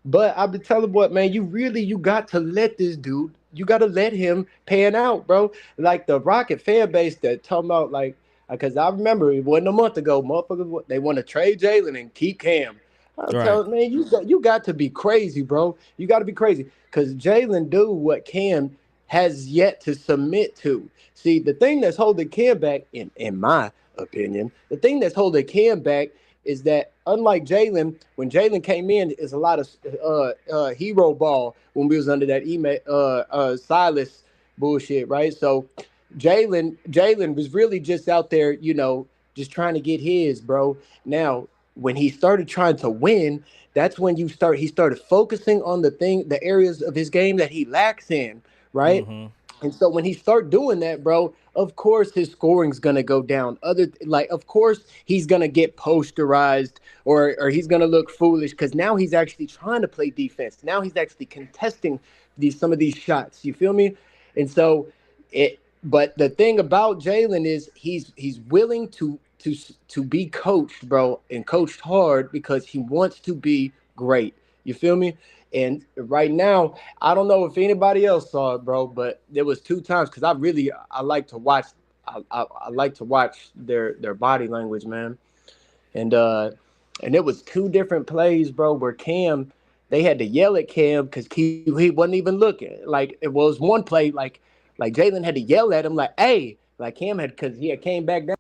D: But I've been telling boy, man, you got to let this dude, you got to let him pan out, bro. Like the Rocket fan base that talking about like, because I remember it wasn't a month ago, motherfuckers they want to trade Jalen and keep Cam. I'm
A: Right.
D: telling man, you got to be crazy, bro. You got to be crazy because Jalen do what Cam has yet to submit to. See, the thing that's holding Cam back, in my opinion, the thing that's holding Cam back is that unlike Jalen, when Jalen came in, is a lot of hero ball when we was under that email Silas bullshit, right? So Jalen was really just out there, just trying to get his, bro. Now, when he started trying to win, that's when he started focusing on the areas of his game that he lacks in, right?
A: Mm-hmm.
D: And so when he start doing that, bro, of course his scoring's gonna go down. Of course he's gonna get posterized or he's gonna look foolish because now he's actually trying to play defense. Now he's actually contesting some of these shots. You feel me? And so it. But the thing about Jalen is he's willing to be coached, bro, and coached hard because he wants to be great. You feel me? And right now, I don't know if anybody else saw it, bro, but there was two times because I like to watch I like to watch their body language, man. And and it was two different plays, bro, where Cam they had to yell at Cam because he wasn't even looking. Like it was one play, like Jalen had to yell at him, like, "Hey!" Like Cam had because he had came back down.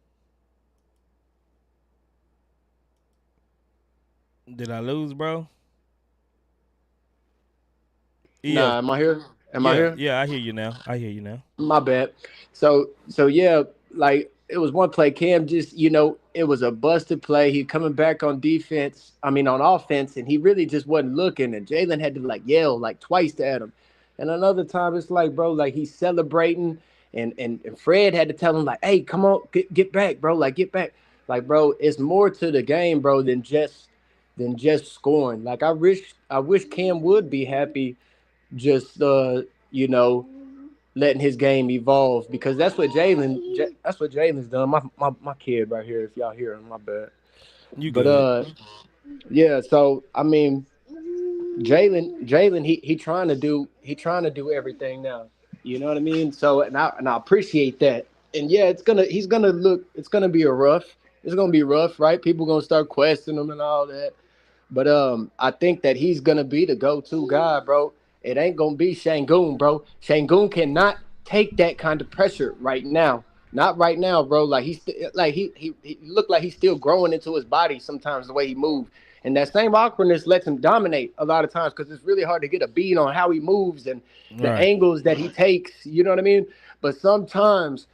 A: Did I lose, bro? Yeah.
D: Nah, am I here? Am I
A: Yeah.
D: here?
A: Yeah. I hear you now. I hear you now.
D: My bad. So yeah, like it was one play. Cam just, it was a busted play. He coming back on defense. I mean on offense, and he really just wasn't looking. And Jalen had to like yell like twice at him. And another time it's like, bro, like he's celebrating, and Fred had to tell him like, hey, come on, get back, bro. Like get back. Like, bro, it's more to the game, bro, than just scoring. Like I wish Cam would be happy just letting his game evolve because that's what Jalen's done. My kid right here, if y'all hear him, my bad.
A: You
D: But
A: good?
D: yeah. So I mean, Jalen, he trying to do everything now. You know what I mean? So and I appreciate that. And yeah, it's gonna be it's gonna be rough, right? People gonna start questioning him and all that. But I think that he's gonna be the go-to guy, bro. It ain't gonna be Shangoon, bro. Shangoon cannot take that kind of pressure right now. Not right now, bro. Like he looked like he's still growing into his body sometimes the way he moves. And that same awkwardness lets him dominate a lot of times because it's really hard to get a beat on how he moves and the
A: Right.
D: angles that he takes. You know what I mean? But sometimes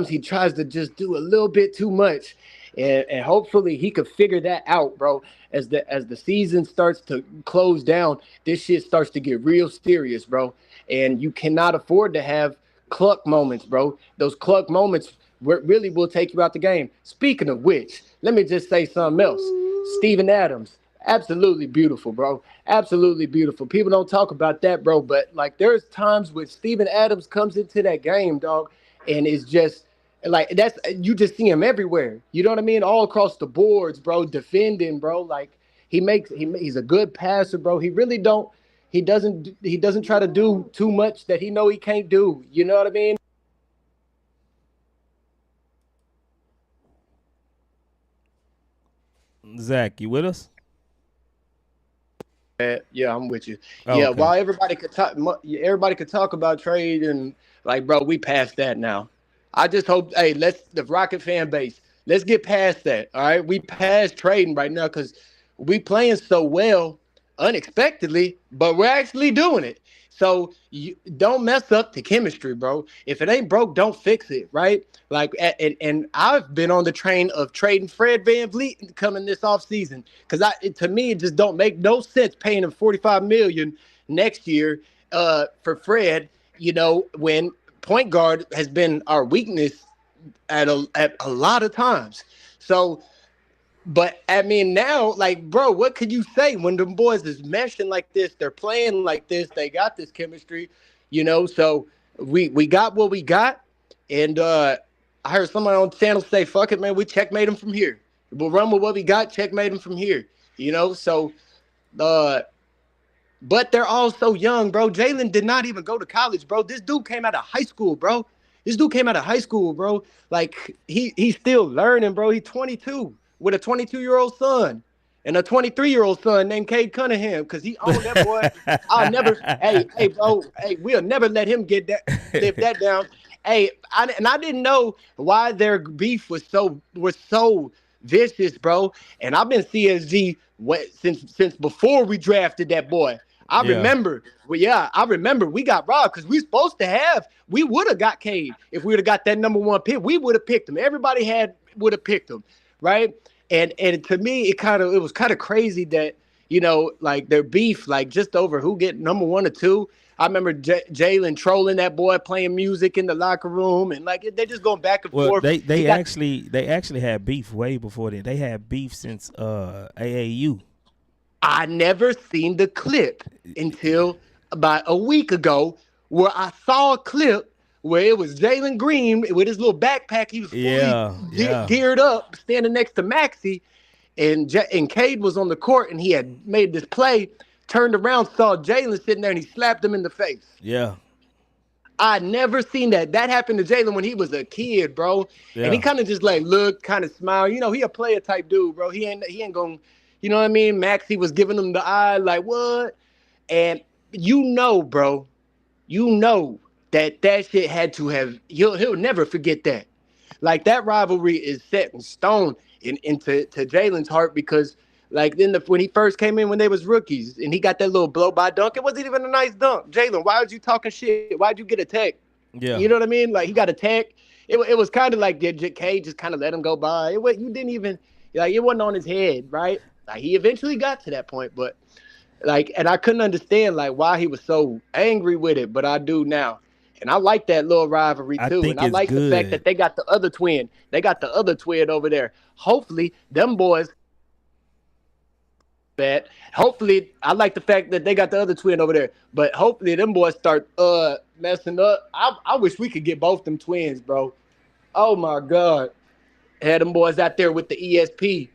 D: he tries to just do a little bit too much. And hopefully he could figure that out, bro. As the season starts to close down, this shit starts to get real serious, bro. And you cannot afford to have cluck moments, bro. Those cluck moments really will take you out the game. Speaking of which, let me just say something else. Steven Adams, absolutely beautiful, bro. Absolutely beautiful. People don't talk about that, bro. But like, there's times when Steven Adams comes into that game, dog, and it's just like that's you just see him everywhere. You know what I mean? All across the boards, bro. Defending, bro. Like he's a good passer, bro. He doesn't try to do too much that he know he can't do. You know what I mean?
A: Zach, you with us?
D: Yeah, I'm with you.
A: Oh,
D: Yeah,
A: okay.
D: while everybody could talk about trade and like, bro, we passed that now. I just hope, hey, let's the Rocket fan base. Let's get past that. All right, we past trading right now because we playing so well unexpectedly, but we're actually doing it. So you don't mess up the chemistry, bro. If it ain't broke, don't fix it, right? Like, and I've been on the train of trading Fred VanVleet coming this offseason because to me it just don't make no sense paying him 45 million next year for Fred. You know, when point guard has been our weakness at a lot of times. So, but I mean, now, like, bro, what could you say when the boys is meshing like this? They're playing like this. They got this chemistry, you know. So we got what we got, and I heard somebody on the channel say, "Fuck it, man, we checkmate them from here. We'll run with what we got, checkmate them from here." You know, so uh, but they're all so young, bro. Jalen did not even go to college, bro. This dude came out of high school, bro. This dude came out of high school, bro. Like he's still learning, bro. He's 22 with a 22-year-old son and a 23-year-old son named Cade Cunningham because he owned that boy. I'll never, hey, bro, hey, we'll never let him live that down. Hey, I didn't know why their beef was so vicious, bro. And I've been CSG since before we drafted that boy. I remember we got robbed because we would have got Cade if we would have got that number 1 pick. We would have picked him. Everybody would have picked him, right? And to me, it was kind of crazy that, you know, like their beef, like just over who get number 1 or 2. I remember Jalen trolling that boy, playing music in the locker room, and like they just going back and forth.
A: They actually had beef way before that. They had beef since AAU.
D: I never seen the clip until about a week ago, where I saw a clip where it was Jalen Green with his little backpack. He was fully geared up, standing next to Maxey, and Cade was on the court, and he had made this play, turned around, saw Jalen sitting there, and he slapped him in the face.
A: Yeah.
D: I never seen that. That happened to Jalen when he was a kid, bro. Yeah. And he kind of just like looked, kind of smiled. You know, he a player type dude, bro. He ain't gonna, you know what I mean? Maxey was giving him the eye, like what? And you know, bro, you know that shit had to have. He'll never forget that. Like that rivalry is set in stone into Jalen's heart because. Like when he first came in when they was rookies and he got that little blow by dunk, it wasn't even a nice dunk. Jalen, why was you talking shit? Why'd you get a tech?
A: Yeah,
D: you know what I mean. Like he got a tech. It was kind of like Cade just kind of let him go by. You didn't even like it wasn't on his head, right? Like he eventually got to that point, but like, and I couldn't understand like why he was so angry with it, but I do now. And I like that little rivalry too. And I like the fact that they got the other twin. They got the other twin over there. Hopefully, them boys. Bad. Hopefully, I like the fact that they got the other twin over there, but hopefully them boys start messing up. I wish we could get both them twins, bro. Oh my God, had them boys out there with the ESP.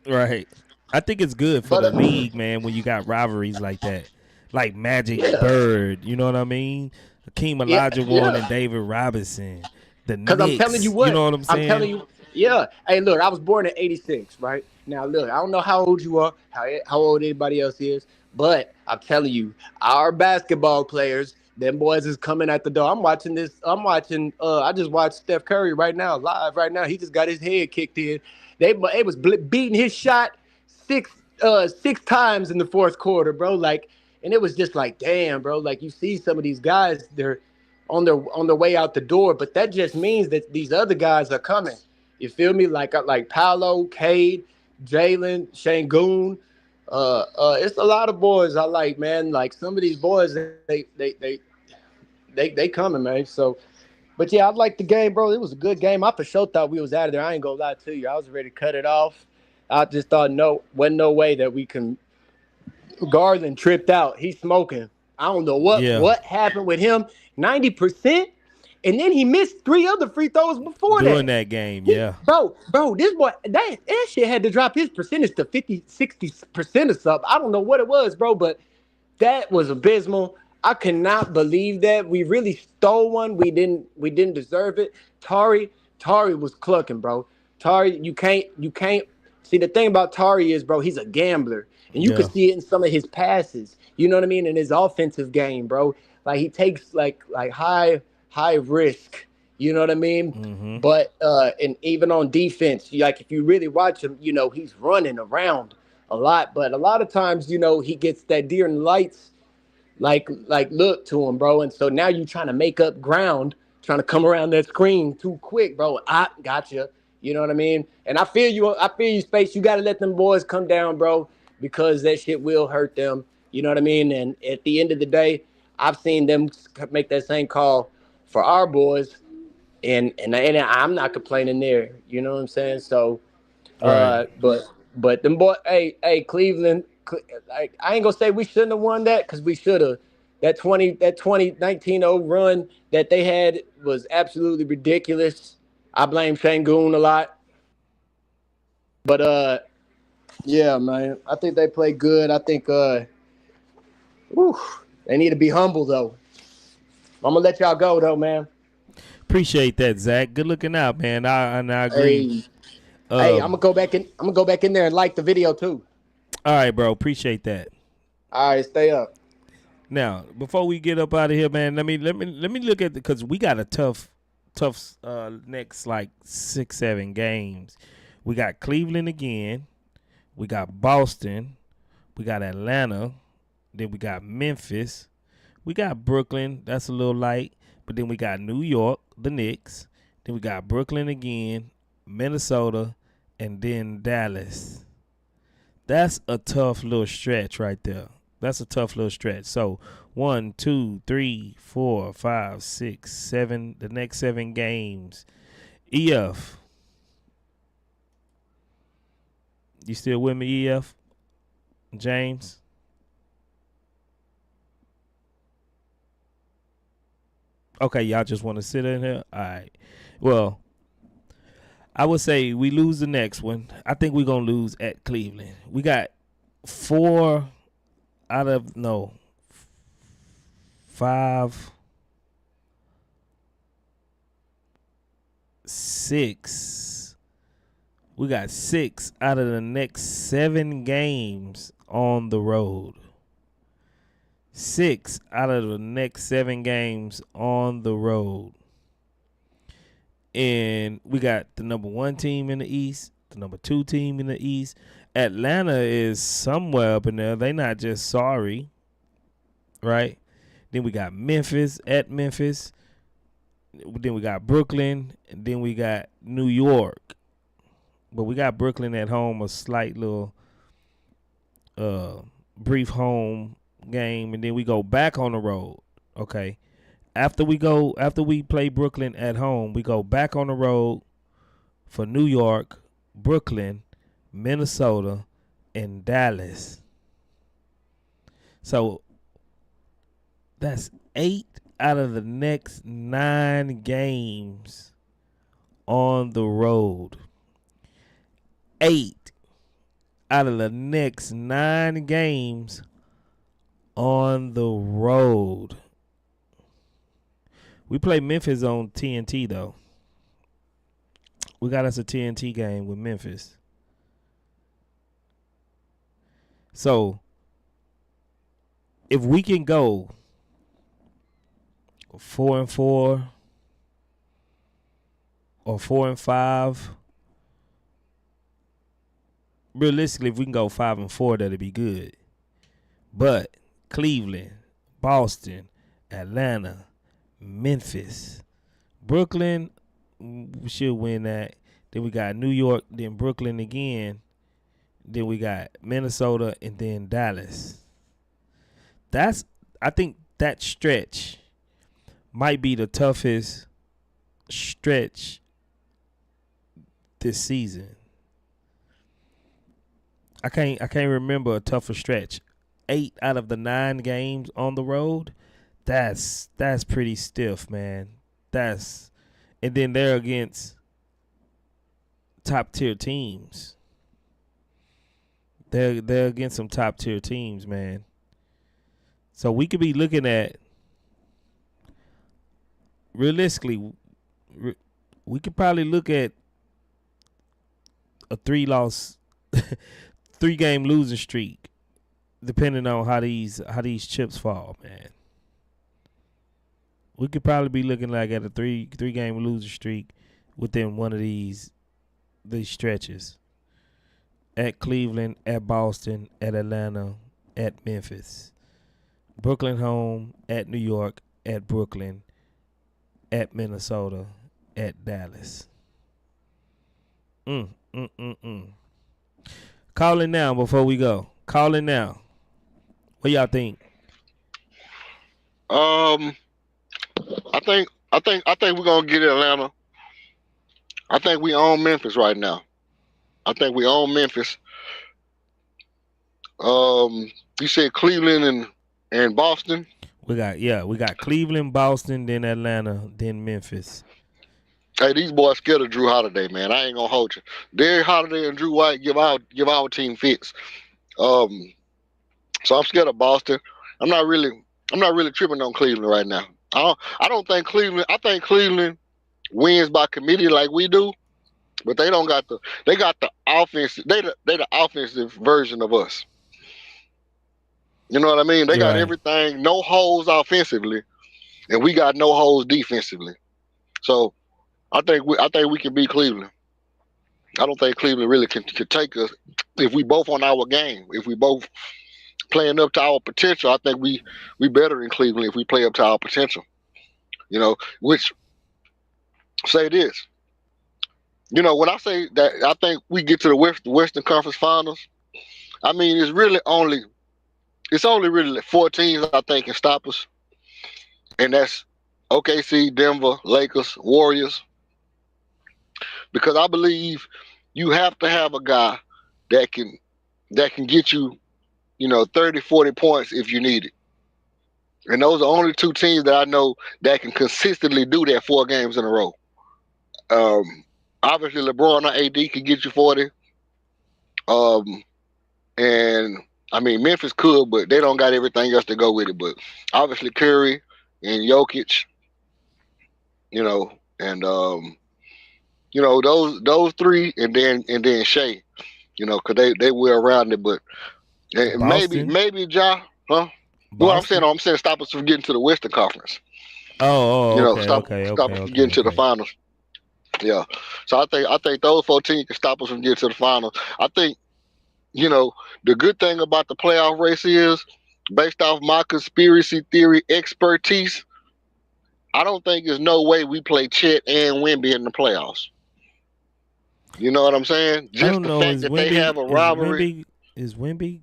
A: Right. I think it's good for the league, man, when you got rivalries like that, like Magic Bird. You know what I mean? Hakeem Olajuwon and David Robinson. Because
D: I'm telling you what,
A: you know what I'm saying?
D: I'm telling you. Yeah. Hey, look, I was born in '86, right? Now, look, I don't know how old you are, how old anybody else is, but I'm telling you, our basketball players, them boys is coming at the door. I just watched Steph Curry right now, live right now. He just got his head kicked in. They was beating his shot six times in the fourth quarter, bro. Like, and it was just like, damn, bro. Like, you see some of these guys, they're on their way out the door, but that just means that these other guys are coming. You feel me? Like Paolo, Cade, Jalen, Sengun. It's a lot of boys I like, man. Like some of these boys, they coming, man. So, but yeah, I like the game, bro. It was a good game. I for sure thought we was out of there. I ain't gonna lie to you. I was ready to cut it off. I just thought wasn't no way that we can. Garland tripped out. He's smoking. I don't know what happened with him. 90%. And then he missed 3 other free throws before
A: during that game, yeah.
D: Bro, this boy, that shit had to drop his percentage to 50, 60% or something. I don't know what it was, bro, but that was abysmal. I cannot believe that. We really stole one. We didn't deserve it. Tari was clucking, bro. Tari, you can't see the thing about Tari is, bro, he's a gambler. And you can see it in some of his passes. You know what I mean? In his offensive game, bro. Like he takes like high risk, You know what I mean?
A: Mm-hmm.
D: But and even on defense, like if you really watch him, you know, he's running around a lot. But a lot of times, you know, he gets that deer in the lights like look to him, bro. And so now you trying to make up ground, trying to come around that screen too quick, bro. I gotcha. You know what I mean? And I feel you, Space. You got to let them boys come down, bro, because that shit will hurt them. You know what I mean? And at the end of the day, I've seen them make that same call for our boys, and I'm not complaining there. You know what I'm saying? So,
A: Right.
D: but them boy, hey, Cleveland, I ain't gonna say we shouldn't have won that because we should have. That 2019 run that they had was absolutely ridiculous. I blame Sengun a lot, but yeah, man, I think they played good. I think whew, they need to be humble though. I'm gonna let y'all go though, man.
A: Appreciate that, Zach. Good looking out, man. I agree.
D: Hey, I'm gonna go back in. I'm gonna go back in there and like the video too.
A: All right, bro. Appreciate that.
D: All right, stay up.
A: Now, before we get up out of here, man, let me look at because we got a tough next like 6-7 games. We got Cleveland again. We got Boston. We got Atlanta. Then we got Memphis. We got Brooklyn. That's a little light. But then we got New York, the Knicks. Then we got Brooklyn again, Minnesota, and then Dallas. That's a tough little stretch right there. That's a tough little stretch. So 1, 2, 3, 4, 5, 6, 7. The next 7 games. EF. You still with me, EF? James? Okay, y'all just want to sit in here? All right. Well, I would say we lose the next one. I think we're going to lose at Cleveland. We got 5, 6. We got 6 out of the next 7 games on the road. 6 out of the next 7 games on the road. And we got the number 1 team in the East, the number 2 team in the East. Atlanta is somewhere up in there. They not just sorry, right? Then we got Memphis at Memphis. Then we got Brooklyn. And then we got New York. But we got Brooklyn at home, a slight little brief home game. And then we go back on the road, okay? After we play Brooklyn at home, we go back on the road for New York, Brooklyn, Minnesota, and Dallas. So that's 8 out of the next 9 games on the road. 8 out of the next 9 games on the road. We play Memphis on TNT, though. We got us a TNT game with Memphis. So, if we can go 4-4 or 4-5, realistically, if we can go 5-4, that'd be good. But Cleveland, Boston, Atlanta, Memphis, Brooklyn, we should win that. Then we got New York, then Brooklyn again. Then we got Minnesota, and then Dallas. I think that stretch might be the toughest stretch this season. I can't remember a tougher stretch. 8 out of the 9 games on the road. That's pretty stiff, man. And then they're against top tier teams. They're against some top tier teams, man. So we could be looking at, realistically, we could probably look at a 3-game losing streak, depending on how these chips fall, man. We could probably be looking like at a three game loser streak within one of these stretches. At Cleveland, at Boston, at Atlanta, at Memphis. Brooklyn home, at New York, at Brooklyn, at Minnesota, at Dallas. Call it now before we go. Call it now. What y'all think?
C: I think we're gonna get Atlanta. I think we own Memphis right now. I think we own Memphis. You said Cleveland and Boston.
A: We got Cleveland, Boston, then Atlanta, then Memphis.
C: Hey, these boys scared of Drew Holiday, man. I ain't gonna hold you. Derrick Holiday and Drew White give our team fits. So I'm scared of Boston. I'm not really tripping on Cleveland right now. I don't think Cleveland. I think Cleveland wins by committee like we do, but they don't got they got the offense. They the offensive version of us. You know what I mean? They got everything, no holes offensively, and we got no holes defensively. So I think we can beat Cleveland. I don't think Cleveland really can take us if we both on our game. If we both playing up to our potential, I think we better than Cleveland if we play up to our potential. You know, which say this. You know, when I say that I think we get to the Western Conference Finals, I mean it's only really 4 teams I think can stop us. And that's OKC, Denver, Lakers, Warriors. Because I believe you have to have a guy that can get you, 30, 40 points if you need it. And those are only 2 teams that I know that can consistently do that 4 games in a row. Obviously, LeBron or AD can get you 40. And I mean, Memphis could, but they don't got everything else to go with it. But obviously, Curry and Jokic, and those 3, and then Shea, because they were around it. But maybe Ja, huh? Well, I'm saying stop us from getting to the Western Conference.
A: Stop
C: us from getting to the finals. Yeah. So I think those 4 teams can stop us from getting to the finals. I think, the good thing about the playoff race is, based off my conspiracy theory expertise, I don't think there's no way we play Chet and Wemby in the playoffs. You know what I'm saying? Just the fact that they have a rivalry.
A: Is Wemby?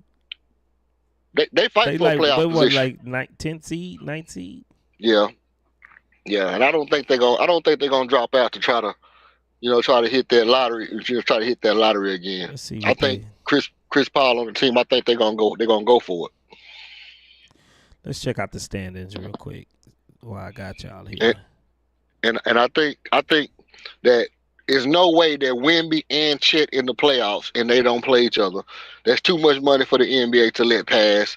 C: They fight for a playoff position.
A: Like 10th seed, 9th seed?
C: Yeah. Yeah, and I don't think they're gonna drop out to try to hit that lottery. Try to hit that lottery again.
A: Let's see.
C: I think Chris Paul on the team. I think they're gonna go for it.
A: Let's check out the standings real quick. Well, I got y'all here.
C: And I think that there's no way that Wemby and Chet in the playoffs and they don't play each other. That's too much money for the NBA to let pass.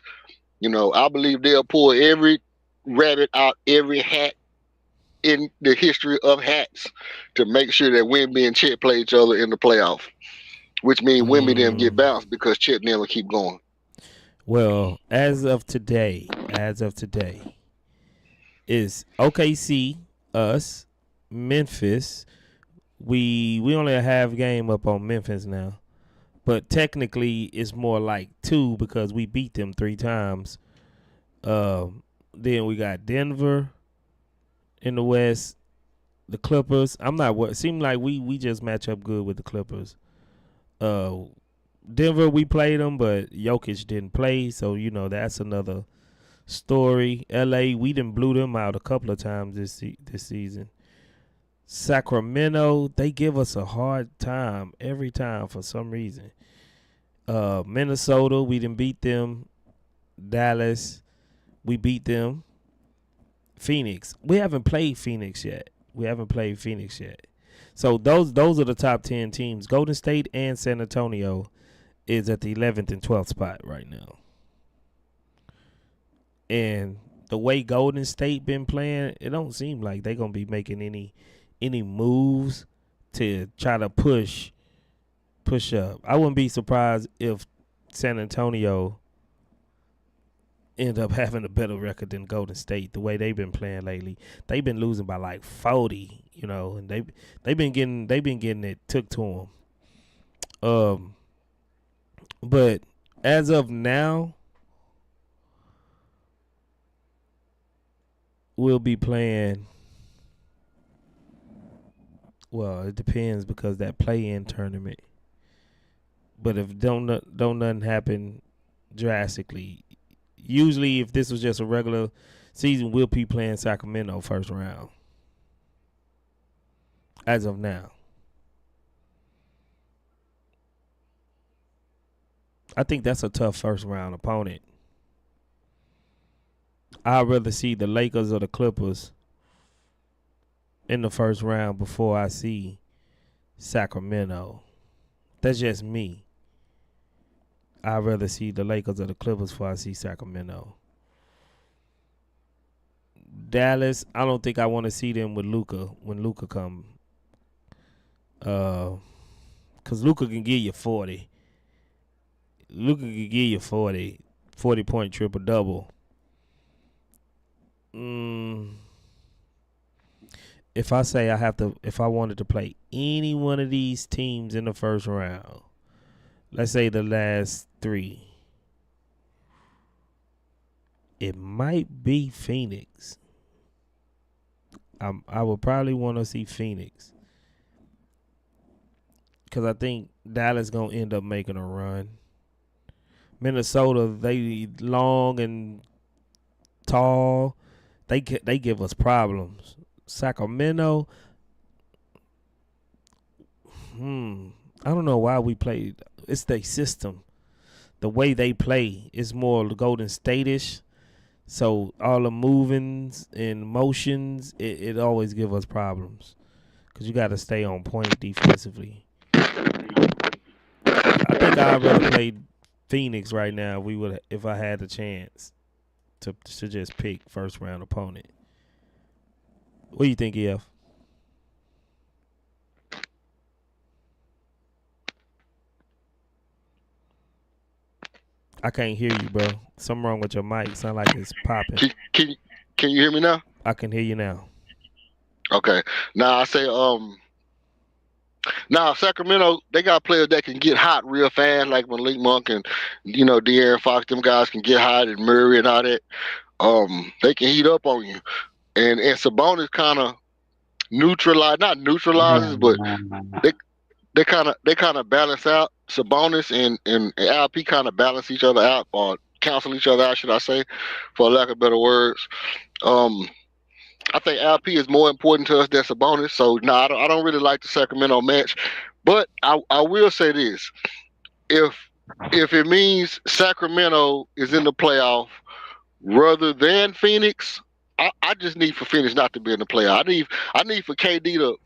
C: I believe they'll pull every rabbit out every hat in the history of hats to make sure that Wemby and Chet play each other in the playoff, which means Wemby them get bounced because Chet never keep going.
A: Well, as of today, is OKC, us, Memphis. We only a half game up on Memphis now, but technically it's more like 2 because we beat them 3 times. Then we got Denver in the West, the Clippers. Seem like we just match up good with the Clippers. Denver, we played them, but Jokic didn't play, so that's another story. LA, we done blew them out a couple of times this season. Sacramento, they give us a hard time every time for some reason. Minnesota, we done beat them. Dallas, we beat them. Phoenix, we haven't played Phoenix yet. So those are the top 10 teams. Golden State and San Antonio is at the 11th and 12th spot right now. And the way Golden State been playing, it don't seem like they're going to be making any moves to try to push up. I wouldn't be surprised if San Antonio end up having a better record than Golden State. The way they've been playing lately, they've been losing by like 40, and they've been getting it took to them. But as of now, we'll be playing. Well, it depends because that play-in tournament. But if don't nothing happen drastically, usually if this was just a regular season, we'll be playing Sacramento first round. As of now. I think that's a tough first round opponent. I'd rather see the Lakers or the Clippers in the first round before I see Sacramento. That's just me. I'd rather see the Lakers or the Clippers before I see Sacramento. Dallas, I don't think I want to see them with Luka when Luka come. Because Luka can give you 40. Luka can give you 40-point triple-double. If I wanted to play any one of these teams in the first round, let's say the last 3, it might be Phoenix. I would probably want to see Phoenix because I think Dallas gonna end up making a run. Minnesota, they long and tall. They give us problems. Sacramento, I don't know why we played. It's their system. The way they play is more Golden State-ish. So all the movings and motions, it always give us problems because you got to stay on point defensively. I think I'd rather play Phoenix right now. If I had the chance to just pick first round opponent. What do you think, EF? I can't hear you, bro. Something wrong with your mic. Sound like it's popping.
C: Can you hear me now?
A: I can hear you now.
C: Okay. Now I say now Sacramento, they got players that can get hot real fast, like Malik Monk and De'Aaron Fox. Them guys can get hot, and Murray and all that. They can heat up on you, and Sabonis kind of not neutralizes, but they kind of balance out. Sabonis and LP kind of balance each other out, or cancel each other out, should I say, for lack of better words. I think LP is more important to us than Sabonis, so no, I don't really like the Sacramento match. But I will say this: if it means Sacramento is in the playoff rather than Phoenix, I just need for Phoenix not to be in the playoff. I need for KD to,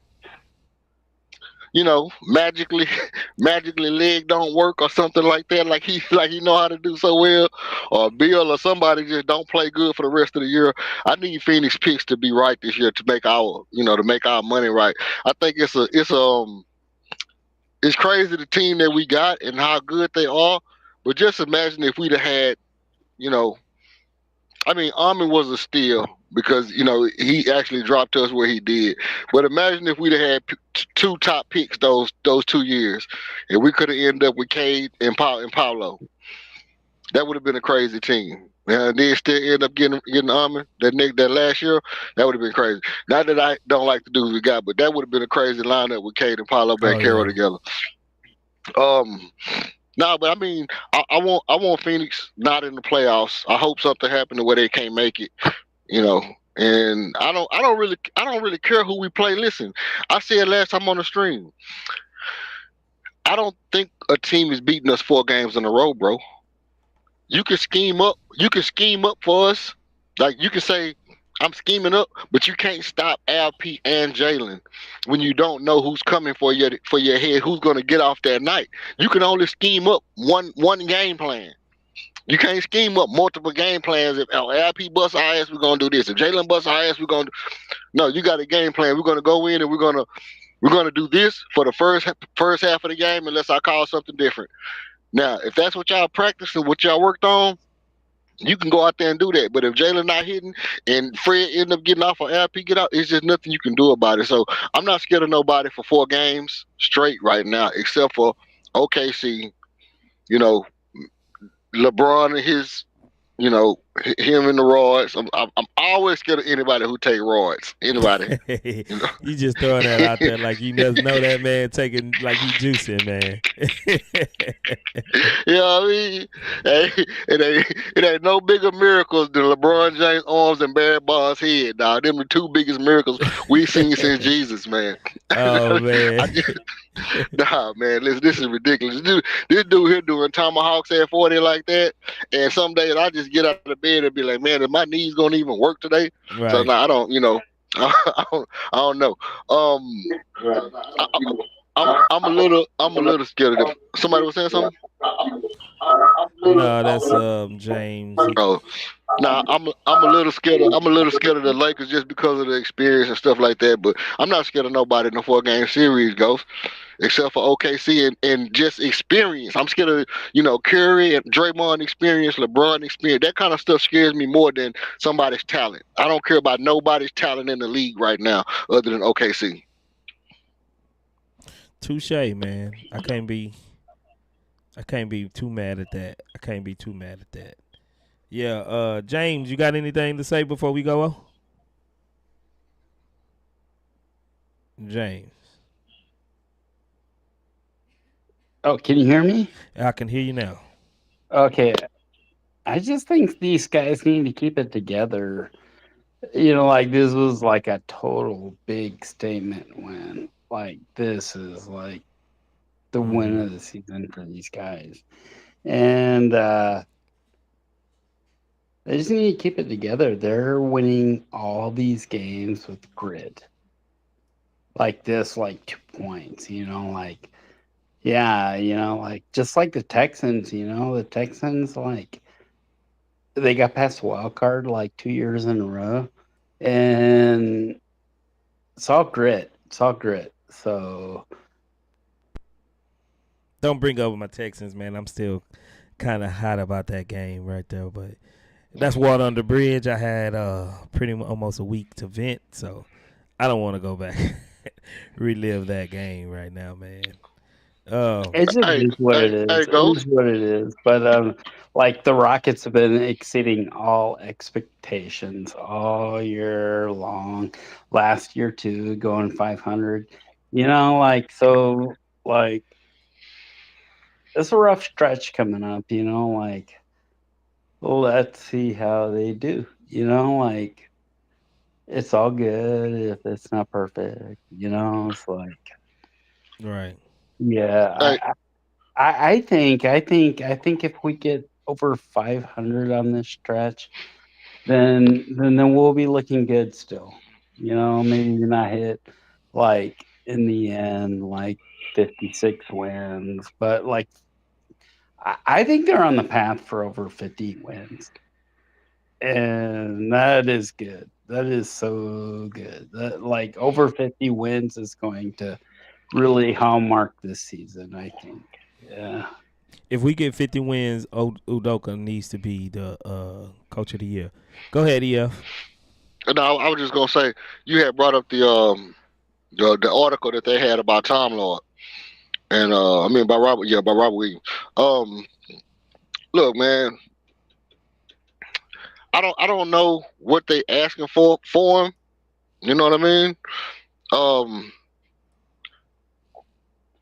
C: magically leg don't work or something like that, like he know how to do so well, or Bill or somebody just don't play good for the rest of the year. I need Phoenix picks to be right this year to make our money right. I think it's crazy the team that we got and how good they are, but just imagine if we'd have had, Armin was a steal because, he actually dropped us where he did. But imagine if we'd have had 2 top picks those 2 years, and we could have ended up with Cade and Paolo. That would have been a crazy team. And then still end up getting Armin that last year. That would have been crazy. Not that I don't like the dudes we got, but that would have been a crazy lineup with Cade and Paolo Banchero together. No, but I want Phoenix not in the playoffs. I hope something happened to where they can't make it, And I don't really care who we play. Listen, I said last time on the stream, I don't think a team is beating us 4 games in a row, bro. You can scheme up for us. Like you can say I'm scheming up, but you can't stop LP and Jalen when you don't know who's coming for your head, who's going to get off that night. You can only scheme up one game plan. You can't scheme up multiple game plans. If LP busts our ass, we're going to do this. If Jalen busts our ass, we're going to no. You got a game plan. We're going to go in and we're going to do this for the first half of the game, unless I call something different. Now, if that's what y'all practiced and what y'all worked on, you can go out there and do that. But if Jalen not hitting and Fred end up getting off or LP get out, it's just nothing you can do about it. So I'm not scared of nobody for 4 games straight right now, except for OKC. You know, LeBron and his, you know, him and the roids. I'm always scared of anybody who take roids. Anybody. You know?
A: You just throwing that out there like you just know that man taking like he juicing, man.
C: You know what I mean? It ain't no bigger miracles than LeBron James' arms and Barry Bonds' head, dog. Them the 2 biggest miracles we've seen since Jesus, man.
A: Oh man.
C: Nah, man, listen, this is ridiculous. This dude here doing tomahawks at 40 like that, and some days I just get out of bed and be like, man, is my knees gonna even work today?
A: Right.
C: So nah, I don't, you know, I don't know. I'm a little scared of them. Somebody was saying something?
A: No, that's James.
C: Oh, nah, I'm a little scared. I'm a little scared of the Lakers just because of the experience and stuff like that. But I'm not scared of nobody in the 4-game series, Ghost, except for OKC and just experience. I'm scared of, you know, Curry and Draymond experience, LeBron experience. That kind of stuff scares me more than somebody's talent. I don't care about nobody's talent in the league right now other than OKC.
A: Touche, man. I can't be too mad at that. Yeah, James, you got anything to say before we go on? James.
B: Oh, can you hear me?
A: I can hear you now.
B: Okay. I just think these guys need to keep it together. You know, like this was like a total big statement win. Like this is like the win of the season for these guys. And they just need to keep it together. They're winning all these games with grit. Like this, like 2 points, you know, like, yeah, you know, like just like the Texans, you know, the Texans, like, they got past the wild card like 2 years in a row. And it's all grit. So
A: don't bring over my Texans, man. I'm still kind of hot about that game right there, but that's water under the bridge. I had pretty much almost a week to vent, so I don't want to go back relive that game right now, man.
B: it just is what it is.
C: Hey,
B: It is what it is. But like the Rockets have been exceeding all expectations all year long. Last year too, going 500. You know, like so, like it's a rough stretch coming up. You know, like let's see how they do. You know, like it's all good if it's not perfect. You know, it's like
A: right.
B: Yeah, I think if we get over 500 on this stretch, then we'll be looking good still. You know, maybe you're not hit like in the end like 56 wins, but like I think they're on the path for over 50 wins, and that is good. That is so good. That like over 50 wins is going to really hallmark this season, I think. Yeah.
A: If we get 50 wins, Udoka needs to be the coach of the year. Go ahead, EF.
C: No, I was just gonna say you had brought up the article that they had about Time Lord, and I mean by Robert Williams. Look, man, I don't know what they asking for him. You know what I mean?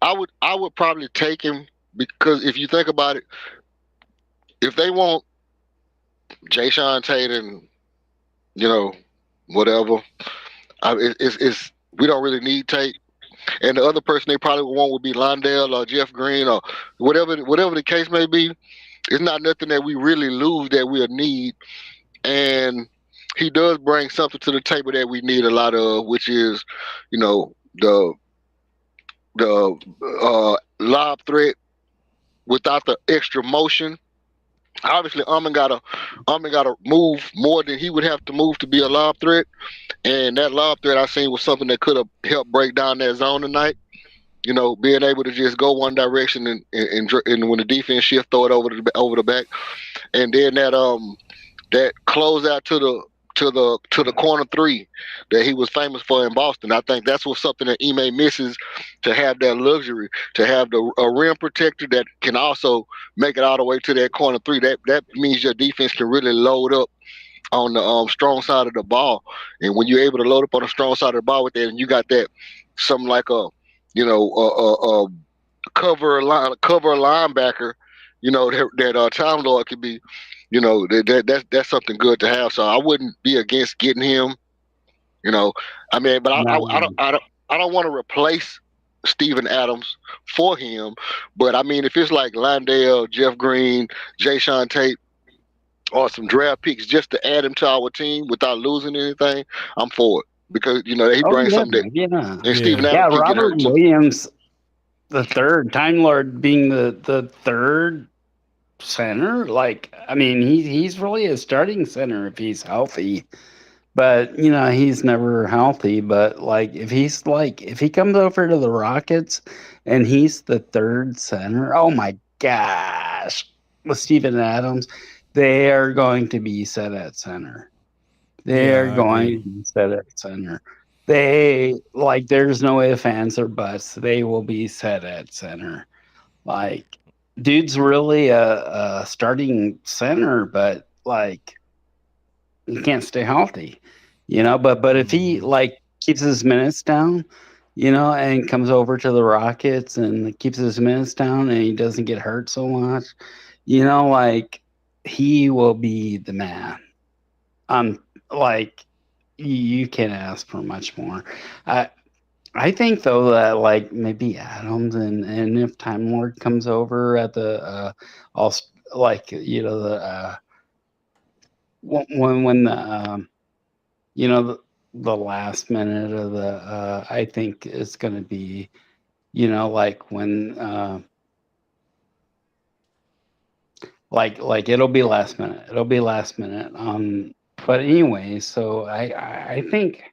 C: I would probably take him because if you think about it, if they want Jay Sean Tate and you know whatever, it's we don't really need Tate. And the other person they probably would want would be Londale or Jeff Green or whatever the case may be. It's not nothing that we really lose that we'll need. And he does bring something to the table that we need a lot of, which is, you know, the lob threat without the extra motion. Obviously, Armin gotta move more than he would have to move to be a lob threat, and that lob threat I seen was something that could have helped break down that zone tonight. You know, being able to just go one direction and when the defense shift, throw it over the back, and then that that closeout to the corner three that he was famous for in Boston. I think that's what something that Ime misses, to have that luxury, to have a rim protector that can also make it all the way to that corner three. That means your defense can really load up on the strong side of the ball. And when you're able to load up on the strong side of the ball with that, and you got that something like a cover linebacker, that Time Lord could be, that's something good to have. So I wouldn't be against getting him. I mean, but I don't want to replace Steven Adams for him. But I mean, if it's like Lindale, Jeff Green, Jay Sean Tate, or some draft picks just to add him to our team without losing anything, I'm for it, because he brings something that. And Steven Adams can get
B: Robert
C: hurt too.
B: Williams, the third, Time Lord being the third center. Like, I mean, he's really a starting center if he's healthy. But he's never healthy. But like, if he comes over to the Rockets and he's the third center, oh my gosh, with Steven Adams, they are going to be set at center. They're going to be set at center. There's no ifs, ands, or buts. They will be set at center. Like, dude's really a starting center, but like, he can't stay healthy, But if he keeps his minutes down, and comes over to the Rockets and keeps his minutes down, and he doesn't get hurt so much, he will be the man. You can't ask for much more. I think though that maybe Adams and if Time Lord comes over at the when the last minute of the I think it's going to be when it'll be last minute. But anyway, so I think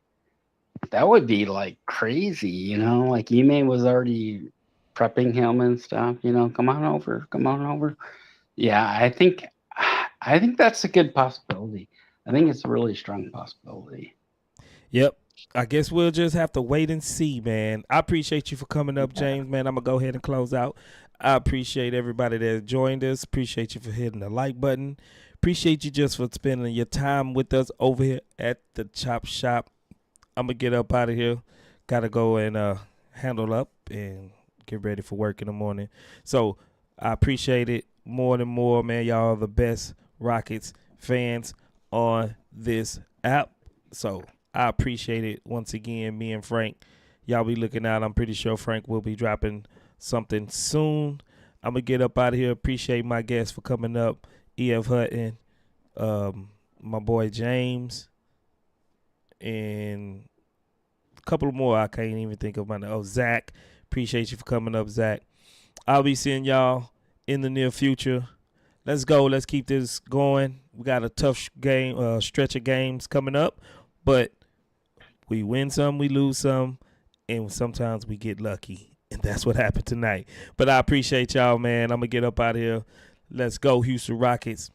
B: that would be crazy, Ime was already prepping him and stuff, come on over. Yeah, I think that's a good possibility. I think it's a really strong possibility.
A: Yep. I guess we'll just have to wait and see, man. I appreciate you for coming up, James, man. I'm going to go ahead and close out. I appreciate everybody that joined us. Appreciate you for hitting the like button. Appreciate you just for spending your time with us over here at the Chop Shop. I'm going to get up out of here. Got to go and handle up and get ready for work in the morning. So I appreciate it more than more, man. Y'all are the best Rockets fans on this app. So I appreciate it. Once again, me and Frank, y'all be looking out. I'm pretty sure Frank will be dropping something soon. I'm going to get up out of here. Appreciate my guests for coming up. E.F. Hutton, my boy James, and a couple more I can't even think of my name. Oh, Zach. Appreciate you for coming up, Zach. I'll be seeing y'all in the near future. Let's go. Let's keep this going. We got a tough game, stretch of games coming up, but we win some, we lose some, and sometimes we get lucky, and that's what happened tonight. But I appreciate y'all, man. I'm going to get up out of here. Let's go, Houston Rockets.